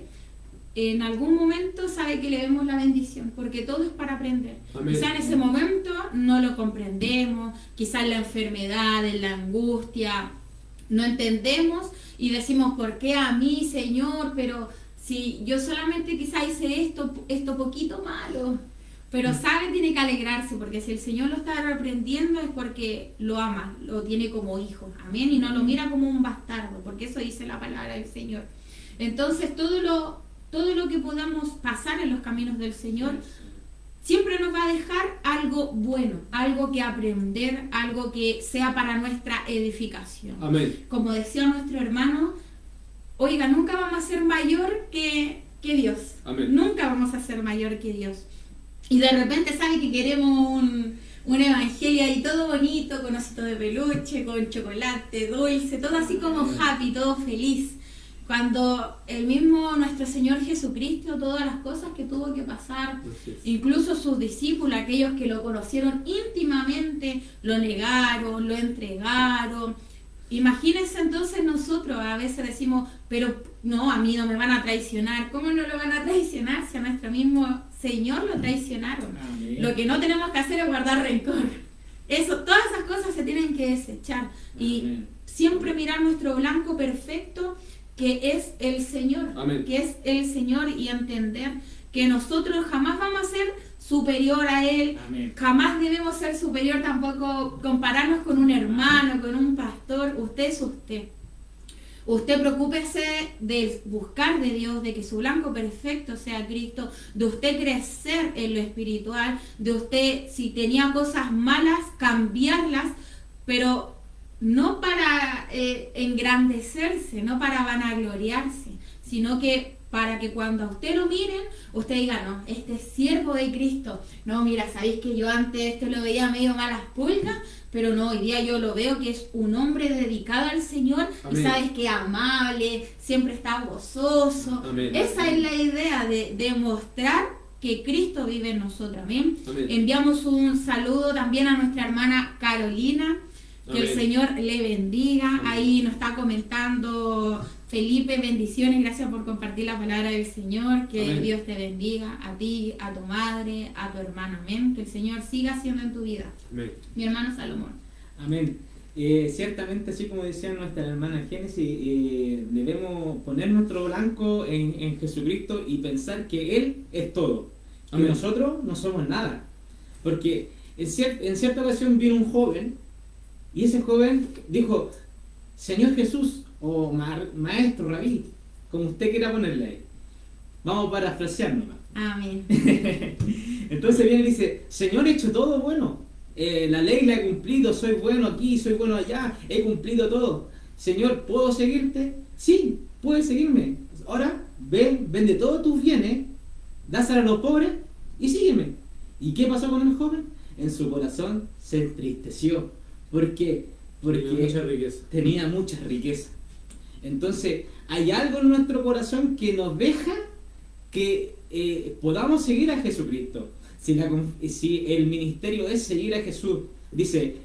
Speaker 1: en algún momento sabe que le vemos la bendición, porque todo es para aprender. Quizá en ese momento no lo comprendemos, quizá en la enfermedad, en la angustia, no entendemos y decimos, ¿por qué a mí, Señor? Pero si yo solamente quizá hice esto poquito malo. Pero sabe, tiene que alegrarse, porque si el Señor lo está reprendiendo es porque lo ama, lo tiene como hijo, amén, y no lo mira como un bastardo, porque eso dice la palabra del Señor. Entonces todo lo que podamos pasar en los caminos del Señor siempre nos va a dejar algo bueno, algo que aprender, algo que sea para nuestra edificación.
Speaker 2: Amén.
Speaker 1: Como decía nuestro hermano, oiga, nunca vamos a ser mayor que Dios.
Speaker 2: Amén.
Speaker 1: Nunca vamos a ser mayor que Dios. Y de repente sabe que queremos un evangelio ahí todo bonito, con osito de peluche, con chocolate, dulce, todo así como happy, todo feliz. Cuando el mismo nuestro Señor Jesucristo, todas las cosas que tuvo que pasar, incluso sus discípulos, aquellos que lo conocieron íntimamente, lo negaron, lo entregaron. Imagínense entonces nosotros, a veces decimos, pero no, a mí no me van a traicionar. ¿Cómo no lo van a traicionar si a nuestro mismo Señor lo traicionaron? Amén. Lo que no tenemos que hacer es guardar rencor. Todas esas cosas se tienen que desechar. Y amén, siempre mirar nuestro blanco perfecto, que es el Señor. Amén. Que es el Señor, y entender que nosotros jamás vamos a ser superior a Él. Amén. Jamás debemos ser superior, tampoco compararnos con un hermano, con un pastor. Usted es usted. Usted preocúpese de buscar de Dios, de que su blanco perfecto sea Cristo, de usted crecer en lo espiritual, de usted, si tenía cosas malas, cambiarlas, pero no para engrandecerse, no para vanagloriarse, sino que para que cuando a usted lo miren, usted diga, no, este es siervo de Cristo. No, mira, sabéis que yo antes esto lo veía medio malas pulgas, pero no, hoy día yo lo veo que es un hombre dedicado al Señor. Amén. Y sabes que es amable, siempre está gozoso. Amén. Esa es la idea de demostrar que Cristo vive en nosotros. Amén. Amén. Enviamos un saludo también a nuestra hermana Carolina. Que amén, el Señor le bendiga. Amén. Ahí nos está comentando Felipe, bendiciones, gracias por compartir la palabra del Señor. Que amén, Dios te bendiga, a ti, a tu madre, a tu hermano. Amén. Que el Señor siga haciendo en tu vida. Amén. Mi hermano Salomón.
Speaker 3: Amén. Ciertamente, así como decía nuestra hermana Génesis, debemos poner nuestro blanco en Jesucristo y pensar que Él es todo. Que amén, nosotros no somos nada. Porque en cierta ocasión vino un joven, y ese joven dijo, Señor Jesús, o maestro, rabí, como usted quiera ponerle ahí. Vamos a parafrasear nomás.
Speaker 1: Amén.
Speaker 3: Entonces viene y dice, Señor, he hecho todo bueno. La ley la he cumplido, soy bueno aquí, soy bueno allá, he cumplido todo. Señor, ¿puedo seguirte? Sí, puedes seguirme. Ahora, ven, vende todos tus bienes, dáselo a los pobres y sígueme. ¿Y qué pasó con el joven? En su corazón se entristeció. ¿Por qué? Porque tenía mucha riqueza. Entonces, hay algo en nuestro corazón que nos deja que podamos seguir a Jesucristo. Si el ministerio es seguir a Jesús, dice,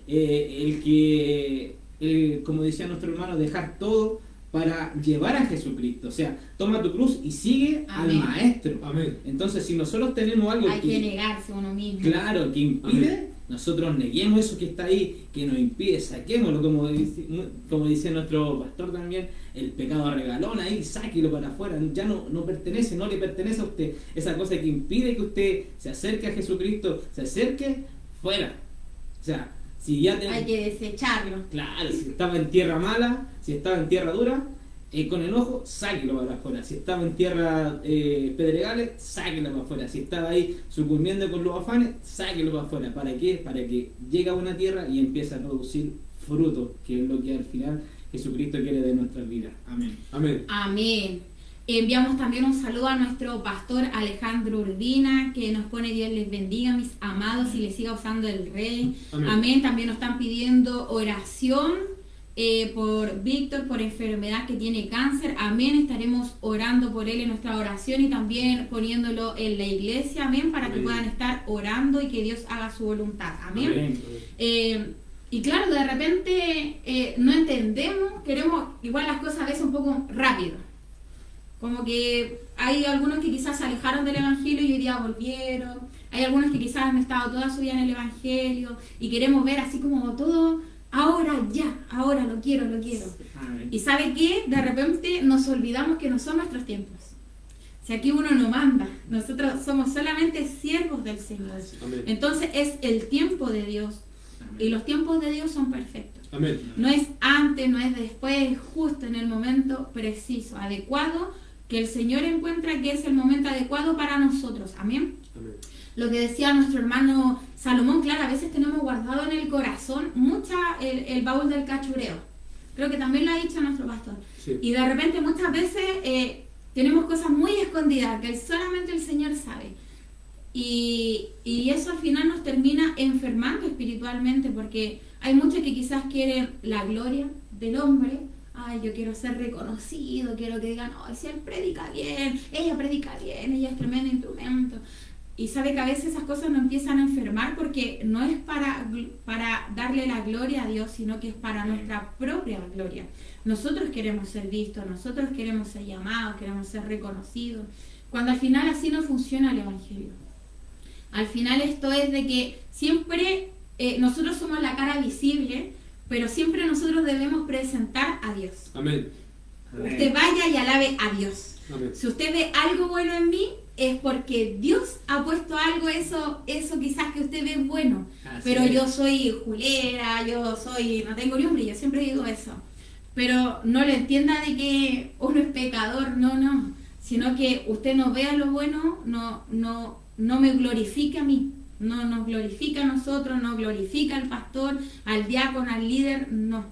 Speaker 3: como decía nuestro hermano, dejar todo para llevar a Jesucristo. O sea, toma tu cruz y sigue amén, al Maestro. Amén. Entonces, si nosotros tenemos algo
Speaker 1: hay que negarse uno mismo.
Speaker 3: Claro, que impide, amén, nosotros neguemos eso que está ahí, que nos impide, saquémoslo, como dice nuestro pastor también, el pecado regalón ahí, sáquelo para afuera, ya no pertenece, no le pertenece a usted. Esa cosa que impide que usted se acerque a Jesucristo, se acerque, fuera. O sea, Si ya
Speaker 1: Hay que desecharlo.
Speaker 3: Claro, si estaba en tierra mala, si estaba en tierra dura, con enojo, sáquelo para afuera. Si estaba en tierra pedregales, sáquelo para afuera. Si estaba ahí sucumbiendo con los afanes, sáquelo para afuera. ¿Para qué? Para que llegue a una tierra y empiece a producir fruto, que es lo que al final Jesucristo quiere de nuestras vidas. Amén.
Speaker 2: Amén.
Speaker 1: Amén. Enviamos también un saludo a nuestro pastor Alejandro Urbina, que nos pone Dios les bendiga, mis amados, y les siga usando el Rey.
Speaker 2: Amén.
Speaker 1: Amén. También nos están pidiendo oración por Víctor, por enfermedad, que tiene cáncer. Amén. Estaremos orando por él en nuestra oración y también poniéndolo en la iglesia. Amén. Para que
Speaker 2: Amén.
Speaker 1: puedan estar orando y que Dios haga su voluntad. Amén.
Speaker 3: Amén.
Speaker 1: Y claro, de repente no entendemos, queremos igual las cosas a veces un poco rápido. Como que hay algunos que quizás se alejaron del Evangelio y hoy día volvieron. Hay algunos que quizás han estado toda su vida en el Evangelio y queremos ver así como todo, ahora ya, ahora lo quiero.
Speaker 3: Amén.
Speaker 1: Y ¿sabe qué? De repente nos olvidamos que no son nuestros tiempos. Si aquí uno no manda, nosotros somos solamente siervos del Señor.
Speaker 2: Amén.
Speaker 1: Entonces es el tiempo de Dios. Y los tiempos de Dios son perfectos.
Speaker 2: Amén.
Speaker 1: No es antes, no es después, es justo en el momento preciso, adecuado, que el Señor encuentra que es el momento adecuado para nosotros. Amén.
Speaker 2: Amén.
Speaker 1: Lo que decía nuestro hermano Salomón, claro, a veces tenemos guardado en el corazón el baúl del cachureo. Creo que también lo ha dicho nuestro pastor.
Speaker 2: Sí.
Speaker 1: Y de repente muchas veces tenemos cosas muy escondidas que solamente el Señor sabe. Y eso al final nos termina enfermando espiritualmente, porque hay muchos que quizás quieren la gloria del hombre. Ay, yo quiero ser reconocido, quiero que digan, oh, si él predica bien, ella es tremendo instrumento. Y sabe que a veces esas cosas nos empiezan a enfermar porque no es para darle la gloria a Dios, sino que es para nuestra propia gloria. Nosotros queremos ser vistos, nosotros queremos ser llamados, queremos ser reconocidos, cuando al final así no funciona el Evangelio. Al final esto es de que siempre nosotros somos la cara visible, pero siempre nosotros debemos presentar a Dios.
Speaker 2: Amén.
Speaker 1: Usted vaya y alabe a Dios.
Speaker 2: Amén.
Speaker 1: Si usted ve algo bueno en mí, es porque Dios ha puesto algo, eso quizás que usted ve bueno.
Speaker 3: Así
Speaker 1: Pero
Speaker 3: es.
Speaker 1: yo soy julera, no tengo ni un brillo, siempre digo eso. Pero no le entienda de que uno es pecador, no. Sino que usted no vea lo bueno, no me glorifica a mí. No nos glorifica a nosotros, no glorifica al pastor, al diácono, al líder, no.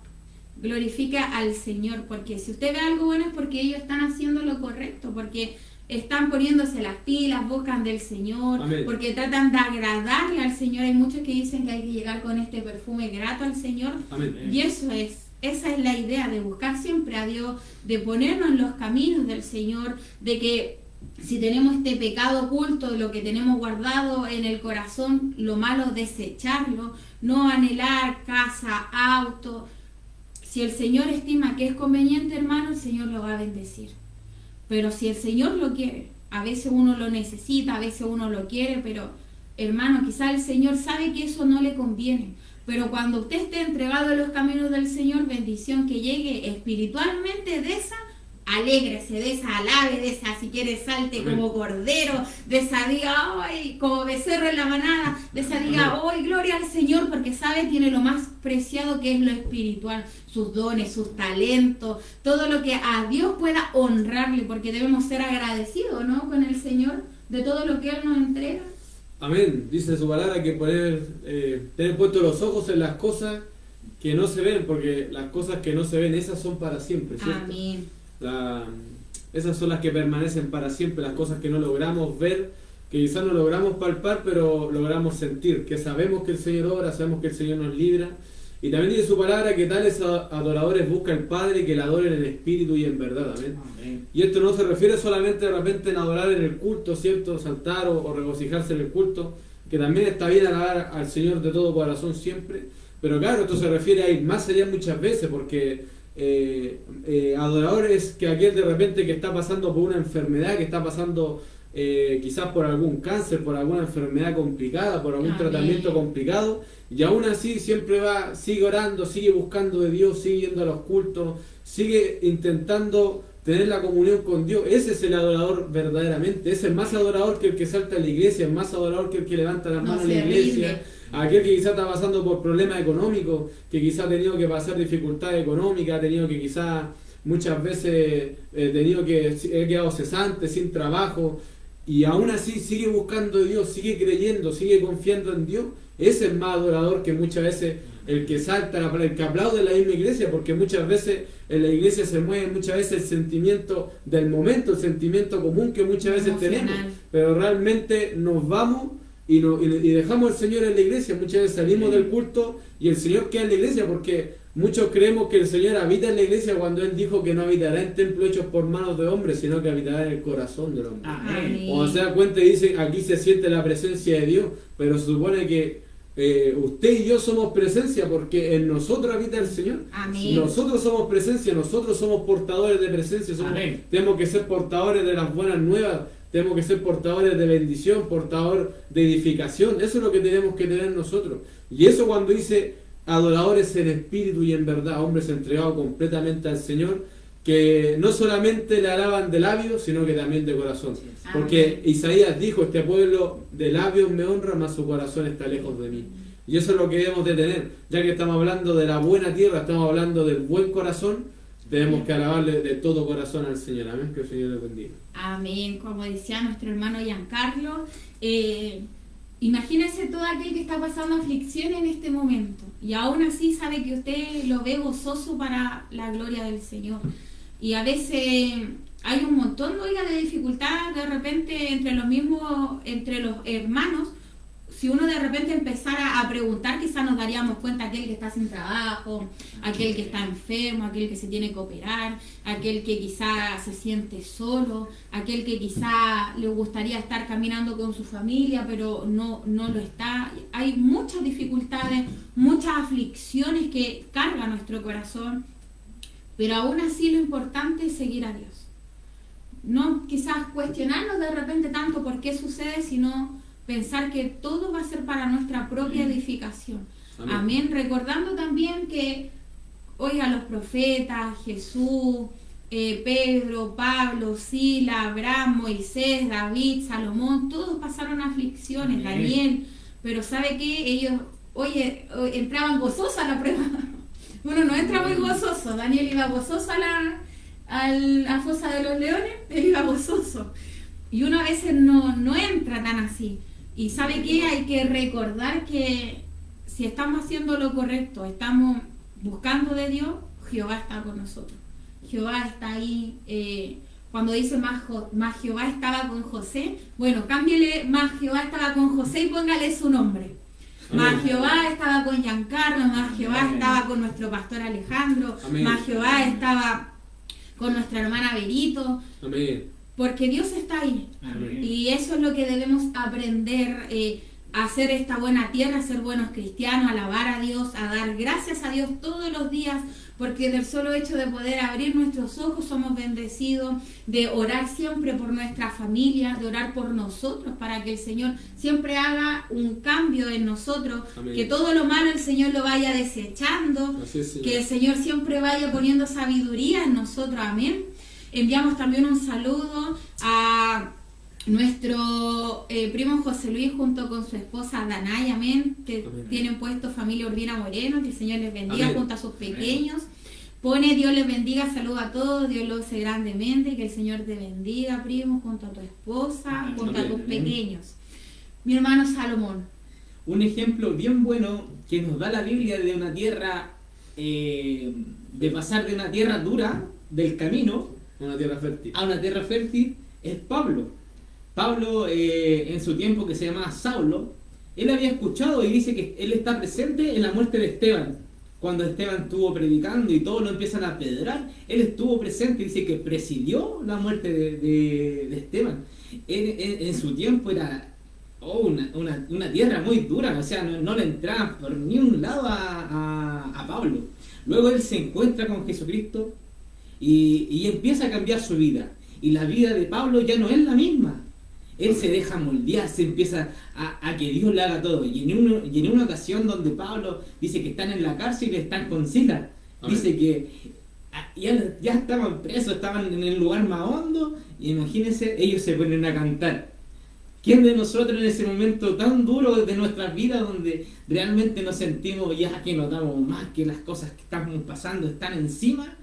Speaker 1: Glorifica al Señor, porque si usted ve algo bueno es porque ellos están haciendo lo correcto, porque están poniéndose las pilas, buscan del Señor,
Speaker 2: Amén.
Speaker 1: porque tratan de agradarle al Señor. Hay muchos que dicen que hay que llegar con este perfume grato al Señor,
Speaker 2: Amén.
Speaker 1: y esa es la idea, de buscar siempre a Dios, de ponernos en los caminos del Señor, de que si tenemos este pecado oculto, lo que tenemos guardado en el corazón, lo malo, desecharlo, no anhelar casa, auto. Si el Señor estima que es conveniente, hermano, el Señor lo va a bendecir. Pero si el Señor lo quiere, a veces uno lo necesita, a veces uno lo quiere, pero hermano, quizá el Señor sabe que eso no le conviene. Pero cuando usted esté entregado a los caminos del Señor, bendición que llegue espiritualmente de esa, alégrese, de esa alabe, de esa si quiere salte
Speaker 2: Amén.
Speaker 1: como cordero, de esa diga, ay, como becerro en la manada, de esa diga, ay, gloria al Señor, porque sabe, tiene lo más preciado que es lo espiritual, sus dones, sus talentos, todo lo que a Dios pueda honrarle, porque debemos ser agradecidos, ¿no?, con el Señor, de todo lo que Él nos entrega.
Speaker 2: Amén. Dice su palabra que tener puestos los ojos en las cosas que no se ven, porque las cosas que no se ven, esas son para siempre, ¿cierto?
Speaker 1: Amén.
Speaker 2: Esas son las que permanecen para siempre, las cosas que no logramos ver, que quizás no logramos palpar, pero logramos sentir, que sabemos que el Señor obra, sabemos que el Señor nos libra. Y también dice su palabra que tales adoradores busca el Padre, que le adoren en espíritu y en verdad. Amén.
Speaker 3: Amén.
Speaker 2: Y esto no se refiere solamente de repente en adorar en el culto, ¿cierto? Saltar o regocijarse en el culto, que también está bien alabar al Señor de todo corazón siempre. Pero claro, esto se refiere a ir más allá muchas veces, porque adorador es que aquel de repente que está pasando por una enfermedad, que está pasando quizás por algún cáncer, por alguna enfermedad complicada, por algún
Speaker 1: Amén.
Speaker 2: tratamiento complicado, y aún así siempre sigue orando, sigue buscando de Dios, sigue yendo a los cultos, sigue intentando tener la comunión con Dios. Ese es el adorador verdaderamente, es el más adorador que el que salta a la iglesia, el más adorador que el que levanta las
Speaker 1: No
Speaker 2: manos en
Speaker 1: se
Speaker 2: la iglesia,
Speaker 1: rinde.
Speaker 2: a aquel que quizás está pasando por problemas económicos, que quizás ha tenido que pasar dificultades económicas, ha tenido que quizás muchas veces he quedado cesante, sin trabajo, y aún así sigue buscando a Dios, sigue creyendo, sigue confiando en Dios. Ese es más adorador que muchas veces el que salta, el que aplaude en la misma iglesia, porque muchas veces en la iglesia se mueve muchas veces el sentimiento del momento, el sentimiento común que muchas veces
Speaker 1: emocional.
Speaker 2: tenemos, pero realmente nos vamos y dejamos al Señor en la iglesia. Muchas veces salimos del culto y el Señor queda en la iglesia, porque muchos creemos que el Señor habita en la iglesia cuando Él dijo que no habitará en templos hechos por manos de hombres, sino que habitará en el corazón del hombre.
Speaker 3: Amén.
Speaker 2: Cuando se da cuenta y dice, aquí se siente la presencia de Dios, pero se supone que usted y yo somos presencia, porque en nosotros habita el Señor.
Speaker 1: Amén.
Speaker 2: Nosotros somos presencia, nosotros somos portadores de presencia, tenemos que ser portadores de las buenas nuevas, tenemos que ser portadores de bendición, portador de edificación. Eso es lo que tenemos que tener nosotros. Y eso, cuando dice adoradores en espíritu y en verdad, hombres entregados completamente al Señor, que no solamente le alaban de labios, sino que también de corazón. Porque Isaías dijo, este pueblo de labios me honra, mas su corazón está lejos de mí. Y eso es lo que debemos de tener. Ya que estamos hablando de la buena tierra, estamos hablando del buen corazón, tenemos que alabarle de todo corazón al Señor. Amén, que el Señor le bendiga.
Speaker 1: Amén. Como decía nuestro hermano Giancarlo, imagínese todo aquel que está pasando aflicción en este momento, y aún así sabe que usted lo ve gozoso para la gloria del Señor. Y a veces hay un montón, de dificultades de repente entre los hermanos. Si uno de repente empezara a preguntar, quizás nos daríamos cuenta aquel que está sin trabajo, aquel que está enfermo, aquel que se tiene que operar, aquel que quizás se siente solo, aquel que quizás le gustaría estar caminando con su familia, pero no lo está. Hay muchas dificultades, muchas aflicciones que cargan nuestro corazón, pero aún así lo importante es seguir a Dios. No quizás cuestionarnos de repente tanto por qué sucede, sino pensar que todo va a ser para nuestra propia edificación. Amén. Recordando también que, los profetas, Jesús, Pedro, Pablo, Sila, Abraham, Moisés, David, Salomón, todos pasaron aflicciones, Daniel, pero ¿sabe qué? Ellos, entraban gozosos a la prueba. Uno no entra muy gozoso. Daniel iba gozoso a la fosa de los leones, él iba gozoso. Y uno a veces no entra tan así. Y ¿sabe qué? Hay que recordar que si estamos haciendo lo correcto, estamos buscando de Dios, Jehová está con nosotros. Jehová está ahí. Cuando dice más Jehová estaba con José, cámbiele más Jehová estaba con José y póngale su nombre. Más Jehová estaba con Giancarlo, más Jehová estaba con nuestro pastor Alejandro, más Jehová estaba con nuestra hermana Berito.
Speaker 2: Amén.
Speaker 1: Porque Dios está ahí.
Speaker 2: Amén.
Speaker 1: Y eso es lo que debemos aprender, a hacer esta buena tierra, a ser buenos cristianos, a alabar a Dios, a dar gracias a Dios todos los días, porque del solo hecho de poder abrir nuestros ojos somos bendecidos, de orar siempre por nuestra familia, de orar por nosotros, para que el Señor siempre haga un cambio en nosotros. Amén. Que todo lo malo el Señor lo vaya desechando, que el Señor siempre vaya poniendo sabiduría en nosotros. Amén. Enviamos también un saludo a nuestro primo José Luis junto con su esposa Danay, amén, que tienen puesto familia Urbina Moreno, que el Señor les bendiga, amén, junto a sus pequeños. Pone Dios les bendiga, saludo a todos, Dios los use grandemente, que el Señor te bendiga, primo, junto a tu esposa, amén, junto a tus pequeños. Mi hermano Salomón.
Speaker 3: Un ejemplo bien bueno que nos da la Biblia de una tierra, de pasar de una tierra dura, del camino, a una tierra fértil, es Pablo. Pablo, en su tiempo, que se llamaba Saulo, él había escuchado y dice que él está presente en la muerte de Esteban. Cuando Esteban estuvo predicando y todos lo empiezan a apedrear, él estuvo presente, dice que presidió la muerte de Esteban. En su tiempo era una tierra muy dura, o sea, no le entraban por ni un lado a Pablo. Luego él se encuentra con Jesucristo y empieza a cambiar su vida. Y la vida de Pablo ya no es la misma. Él se deja moldear, se empieza a que Dios le haga todo. Y en una ocasión donde Pablo dice que están en la cárcel y están con Silas, dice que ya estaban presos, estaban en el lugar más hondo, y imagínense, ellos se ponen a cantar. ¿Quién de nosotros en ese momento tan duro de nuestras vidas donde realmente nos sentimos ya que notamos más que las cosas que estamos pasando están encima?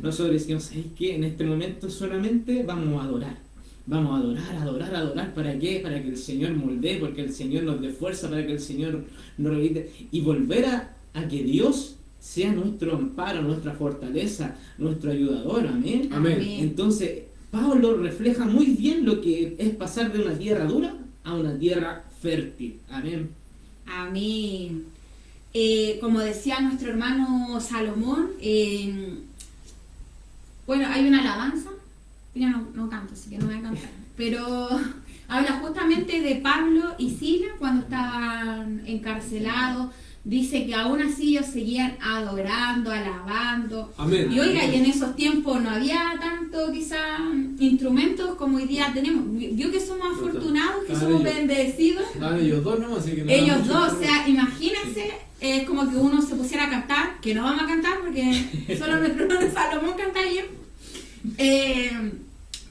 Speaker 3: Nosotros decimos, ¿sabes qué? En este momento solamente vamos a adorar. Vamos a adorar, adorar, adorar. ¿Para qué? Para que el Señor moldee, porque el Señor nos dé fuerza, para que el Señor nos revite. Y volver a que Dios sea nuestro amparo, nuestra fortaleza, nuestro ayudador. Amén.
Speaker 2: Amén.
Speaker 3: Entonces, Pablo refleja muy bien lo que es pasar de una tierra dura a una tierra fértil. Amén.
Speaker 1: Amén. Como decía nuestro hermano Salomón, bueno, hay una alabanza, yo no canto, así que no voy a cantar, pero habla justamente de Pablo y Silas cuando estaban encarcelados. Dice que aún así ellos seguían adorando, alabando.
Speaker 2: Amén.
Speaker 1: Y oiga, y en esos tiempos no había tanto quizá instrumentos como hoy día tenemos. Yo que somos afortunados, que somos bendecidos.
Speaker 2: Ellos dos, ¿no? Así que no
Speaker 1: ellos dos, o sea, imagínense, es como que uno se pusiera a cantar, que no vamos a cantar porque solo nuestro hermano Salomón canta bien.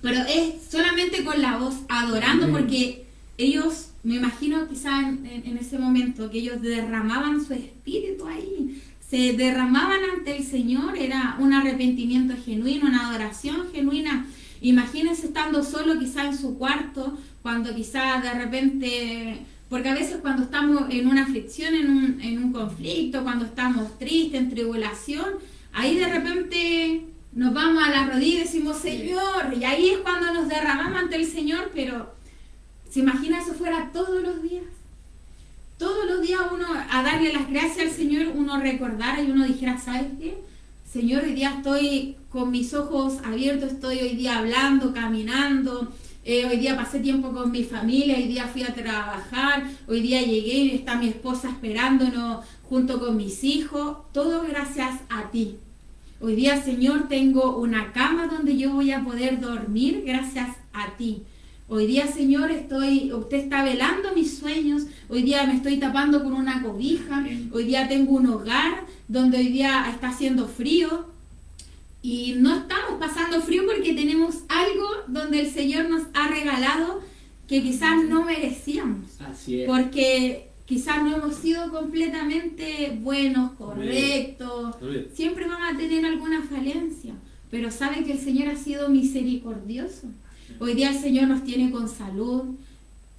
Speaker 1: Pero es solamente con la voz, adorando, porque ellos, me imagino quizá en ese momento, que ellos derramaban su espíritu ahí, se derramaban ante el Señor, era un arrepentimiento genuino, una adoración genuina. Imagínense estando solo quizá en su cuarto, cuando quizá de repente, porque a veces cuando estamos en una aflicción, en un conflicto, cuando estamos tristes, en tribulación, ahí de repente nos vamos a la rodilla y decimos, Señor, y ahí es cuando nos derramamos ante el Señor. Pero ¿se imagina eso fuera todos los días? Todos los días uno a darle las gracias al Señor, uno recordara y uno dijera, ¿sabes qué? Señor, hoy día estoy con mis ojos abiertos, estoy hoy día hablando, caminando, hoy día pasé tiempo con mi familia, hoy día fui a trabajar, hoy día llegué y está mi esposa esperándonos junto con mis hijos, todo gracias a ti. Hoy día, Señor, tengo una cama donde yo voy a poder dormir gracias a ti. Hoy día, Señor, usted está velando mis sueños. Hoy día me estoy tapando con una cobija. Hoy día tengo un hogar donde hoy día está haciendo frío. Y no estamos pasando frío porque tenemos algo donde el Señor nos ha regalado que quizás no merecíamos.
Speaker 3: Así es.
Speaker 1: Porque quizás no hemos sido completamente buenos, correctos. Siempre vamos a tener alguna falencia. Pero sabe que el Señor ha sido misericordioso. Hoy día el Señor nos tiene con salud.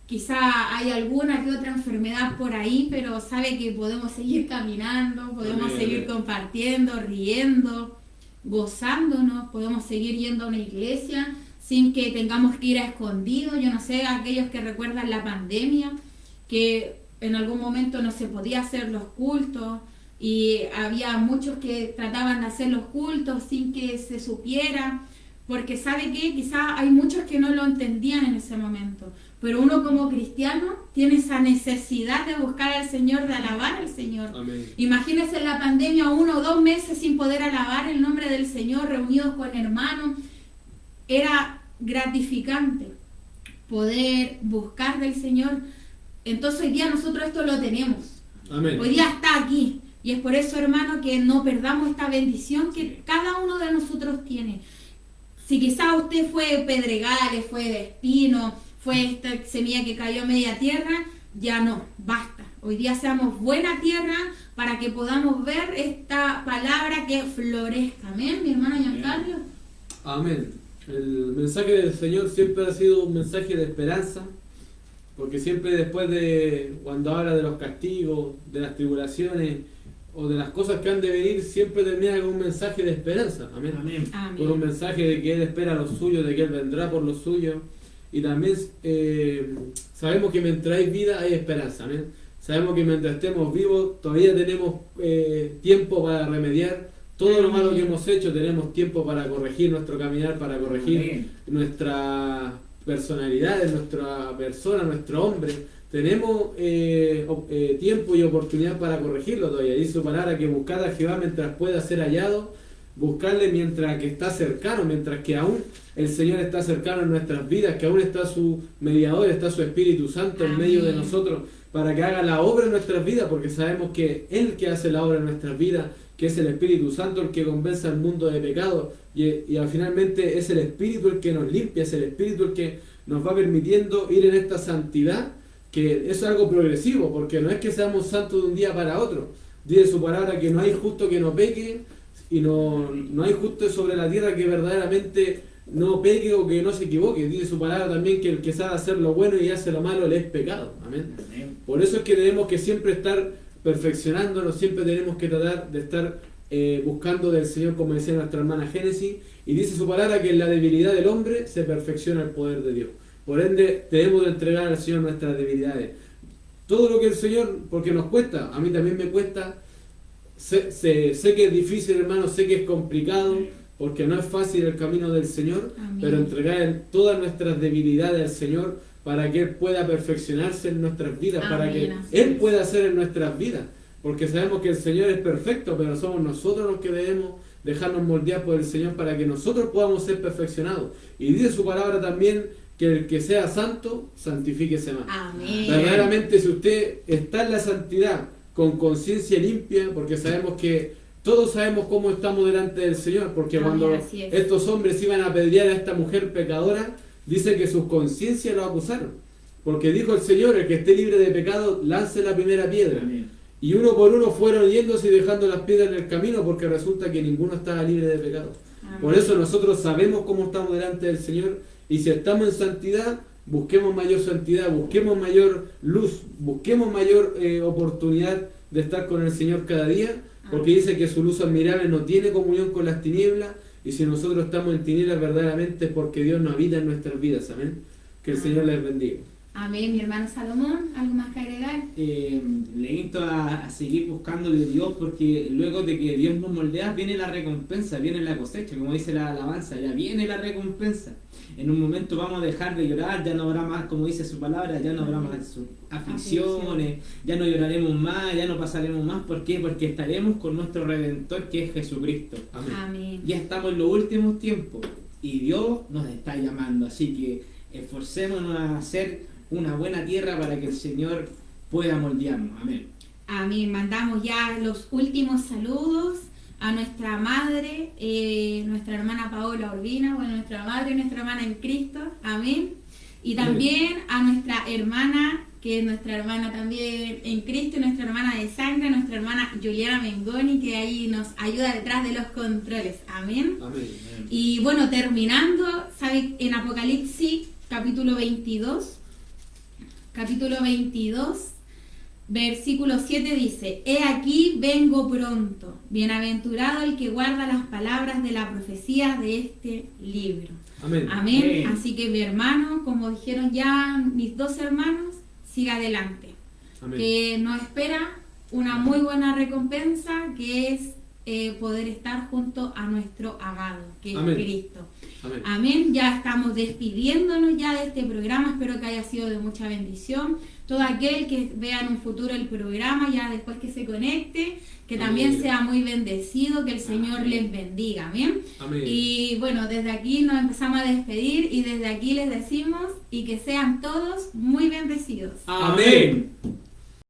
Speaker 1: Quizá hay alguna que otra enfermedad por ahí, pero sabe que podemos seguir caminando, podemos seguir compartiendo, riendo, gozándonos, podemos seguir yendo a una iglesia sin que tengamos que ir a escondido. Yo no sé, aquellos que recuerdan la pandemia, que en algún momento no se podía hacer los cultos y había muchos que trataban de hacer los cultos sin que se supiera. Porque sabe que quizás hay muchos que no lo entendían en ese momento, pero uno como cristiano tiene esa necesidad de buscar al Señor, de alabar al Señor.
Speaker 2: Amén.
Speaker 1: Imagínense en la pandemia 1 o 2 meses sin poder alabar el nombre del Señor, reunidos con hermanos. Era gratificante poder buscar del Señor. Entonces hoy día nosotros esto lo tenemos.
Speaker 2: Amén.
Speaker 1: Hoy día está aquí. Y es por eso, hermano, que no perdamos esta bendición que cada uno de nosotros tiene. Si quizá usted fue pedregales, fue de espino, fue esta semilla que cayó a media tierra, ya no, basta. Hoy día seamos buena tierra para que podamos ver esta palabra que florezca. Amén, mi hermano Giancarlo.
Speaker 2: Amén. El mensaje del Señor siempre ha sido un mensaje de esperanza, porque siempre después de, cuando habla de los castigos, de las tribulaciones, o de las cosas que han de venir, siempre termina con un mensaje de esperanza. Amén.
Speaker 3: Amén.
Speaker 1: Amén.
Speaker 2: Con un mensaje de que Él espera a los suyos, de que Él vendrá por los suyos. Y también sabemos que mientras hay vida hay esperanza. Amén. Sabemos que mientras estemos vivos todavía tenemos tiempo para remediar todo lo malo que hemos hecho. Tenemos tiempo para corregir nuestro caminar, para corregir nuestra personalidad, nuestra persona, nuestro hombre. Tenemos tiempo y oportunidad para corregirlo todavía. Dice su palabra que buscad a Jehová mientras pueda ser hallado, buscarle mientras que está cercano, mientras que aún el Señor está cercano en nuestras vidas, que aún está su mediador, está su Espíritu Santo en medio de nosotros para que haga la obra en nuestras vidas, porque sabemos que Él que hace la obra en nuestras vidas, que es el Espíritu Santo el que convence al mundo de pecado, y finalmente es el Espíritu el que nos limpia, es el Espíritu el que nos va permitiendo ir en esta santidad, que es algo progresivo, porque no es que seamos santos de un día para otro. Dice su palabra que no hay justo que no peque, y no hay justo sobre la tierra que verdaderamente no peque o que no se equivoque. Dice su palabra también que el que sabe hacer lo bueno y hace lo malo le es pecado. Amén. Por eso es que tenemos que siempre estar perfeccionándonos, siempre tenemos que tratar de estar buscando del Señor, como decía nuestra hermana Génesis, y dice su palabra que en la debilidad del hombre se perfecciona el poder de Dios. Por ende, debemos de entregar al Señor nuestras debilidades. Todo lo que el Señor, porque nos cuesta, a mí también me cuesta, sé que es difícil, hermano, sé que es complicado, porque no es fácil el camino del Señor,
Speaker 1: Amén.
Speaker 2: pero entregar todas nuestras debilidades al Señor para que Él pueda perfeccionarse en nuestras vidas,
Speaker 1: Amén,
Speaker 2: para que
Speaker 1: así
Speaker 2: Él
Speaker 1: es.
Speaker 2: pueda hacer en nuestras vidas, porque sabemos que el Señor es perfecto, pero somos nosotros los que debemos dejarnos moldear por el Señor para que nosotros podamos ser perfeccionados. Y dice su palabra también que el que sea santo, santifíquese más.
Speaker 1: Amén.
Speaker 2: Verdaderamente, si usted está en la santidad con conciencia limpia, porque sabemos que todos sabemos cómo estamos delante del Señor, porque
Speaker 1: Amén,
Speaker 2: cuando
Speaker 1: así es.
Speaker 2: estos hombres iban a apedrear a esta mujer pecadora, dice que sus conciencias lo acusaron, porque dijo el Señor: el que esté libre de pecado, lance la primera piedra.
Speaker 3: Amén.
Speaker 2: Y uno por uno fueron yéndose y dejando las piedras en el camino, porque resulta que ninguno estaba libre de pecado.
Speaker 1: Amén.
Speaker 2: Por eso nosotros sabemos cómo estamos delante del Señor, y si estamos en santidad, busquemos mayor santidad, busquemos mayor luz, busquemos mayor oportunidad de estar con el Señor cada día, porque dice que su luz admirable no tiene comunión con las tinieblas, y si nosotros estamos en tinieblas verdaderamente es porque Dios no habita en nuestras vidas. Amén. Que el Señor les bendiga.
Speaker 1: Amén, mi hermano Salomón, ¿algo más que agregar?
Speaker 3: Le invito a seguir buscando de Dios, porque luego de que Dios nos moldea viene la recompensa, viene la cosecha, como dice la alabanza, ya viene la recompensa. En un momento vamos a dejar de llorar, ya no habrá más, como dice su palabra, ya no habrá más aflicciones, ya no lloraremos más, ya no pasaremos más. ¿Por qué? Porque estaremos con nuestro Redentor, que es Jesucristo.
Speaker 2: Amén.
Speaker 1: Amén.
Speaker 3: Ya estamos en los últimos tiempos y Dios nos está llamando, así que esforcémonos a hacer una buena tierra para que el Señor pueda moldearnos. Amén.
Speaker 1: Amén. Mandamos ya los últimos saludos a nuestra madre, nuestra hermana Paola Urbina, bueno, nuestra madre y nuestra hermana en Cristo. Amén. Y también a nuestra hermana, que es nuestra hermana también en Cristo, y nuestra hermana de sangre, nuestra hermana Juliana Mengoni, que ahí nos ayuda detrás de los controles. Amén.
Speaker 2: Amén.
Speaker 1: Y bueno, terminando, ¿sabe? En Apocalipsis capítulo 22, versículo 7 dice: He aquí vengo pronto, bienaventurado el que guarda las palabras de la profecía de este libro.
Speaker 2: Amén.
Speaker 1: Amén.
Speaker 3: Amén.
Speaker 1: Así que mi hermano, como dijeron ya mis dos hermanos, siga adelante.
Speaker 2: Amén.
Speaker 1: Que nos espera una muy buena recompensa, que es poder estar junto a nuestro amado, que es
Speaker 2: Amén.
Speaker 1: Cristo.
Speaker 2: Amén.
Speaker 1: Amén. Ya estamos despidiéndonos ya de este programa. Espero que haya sido de mucha bendición. Todo aquel que vea en un futuro el programa, ya después que se conecte, que también
Speaker 2: Amén.
Speaker 1: sea muy bendecido, que el Señor
Speaker 3: Amén.
Speaker 1: les bendiga. Amén.
Speaker 2: Amén.
Speaker 1: Y bueno, desde aquí nos empezamos a despedir y desde aquí les decimos y que sean todos muy bendecidos.
Speaker 2: Amén.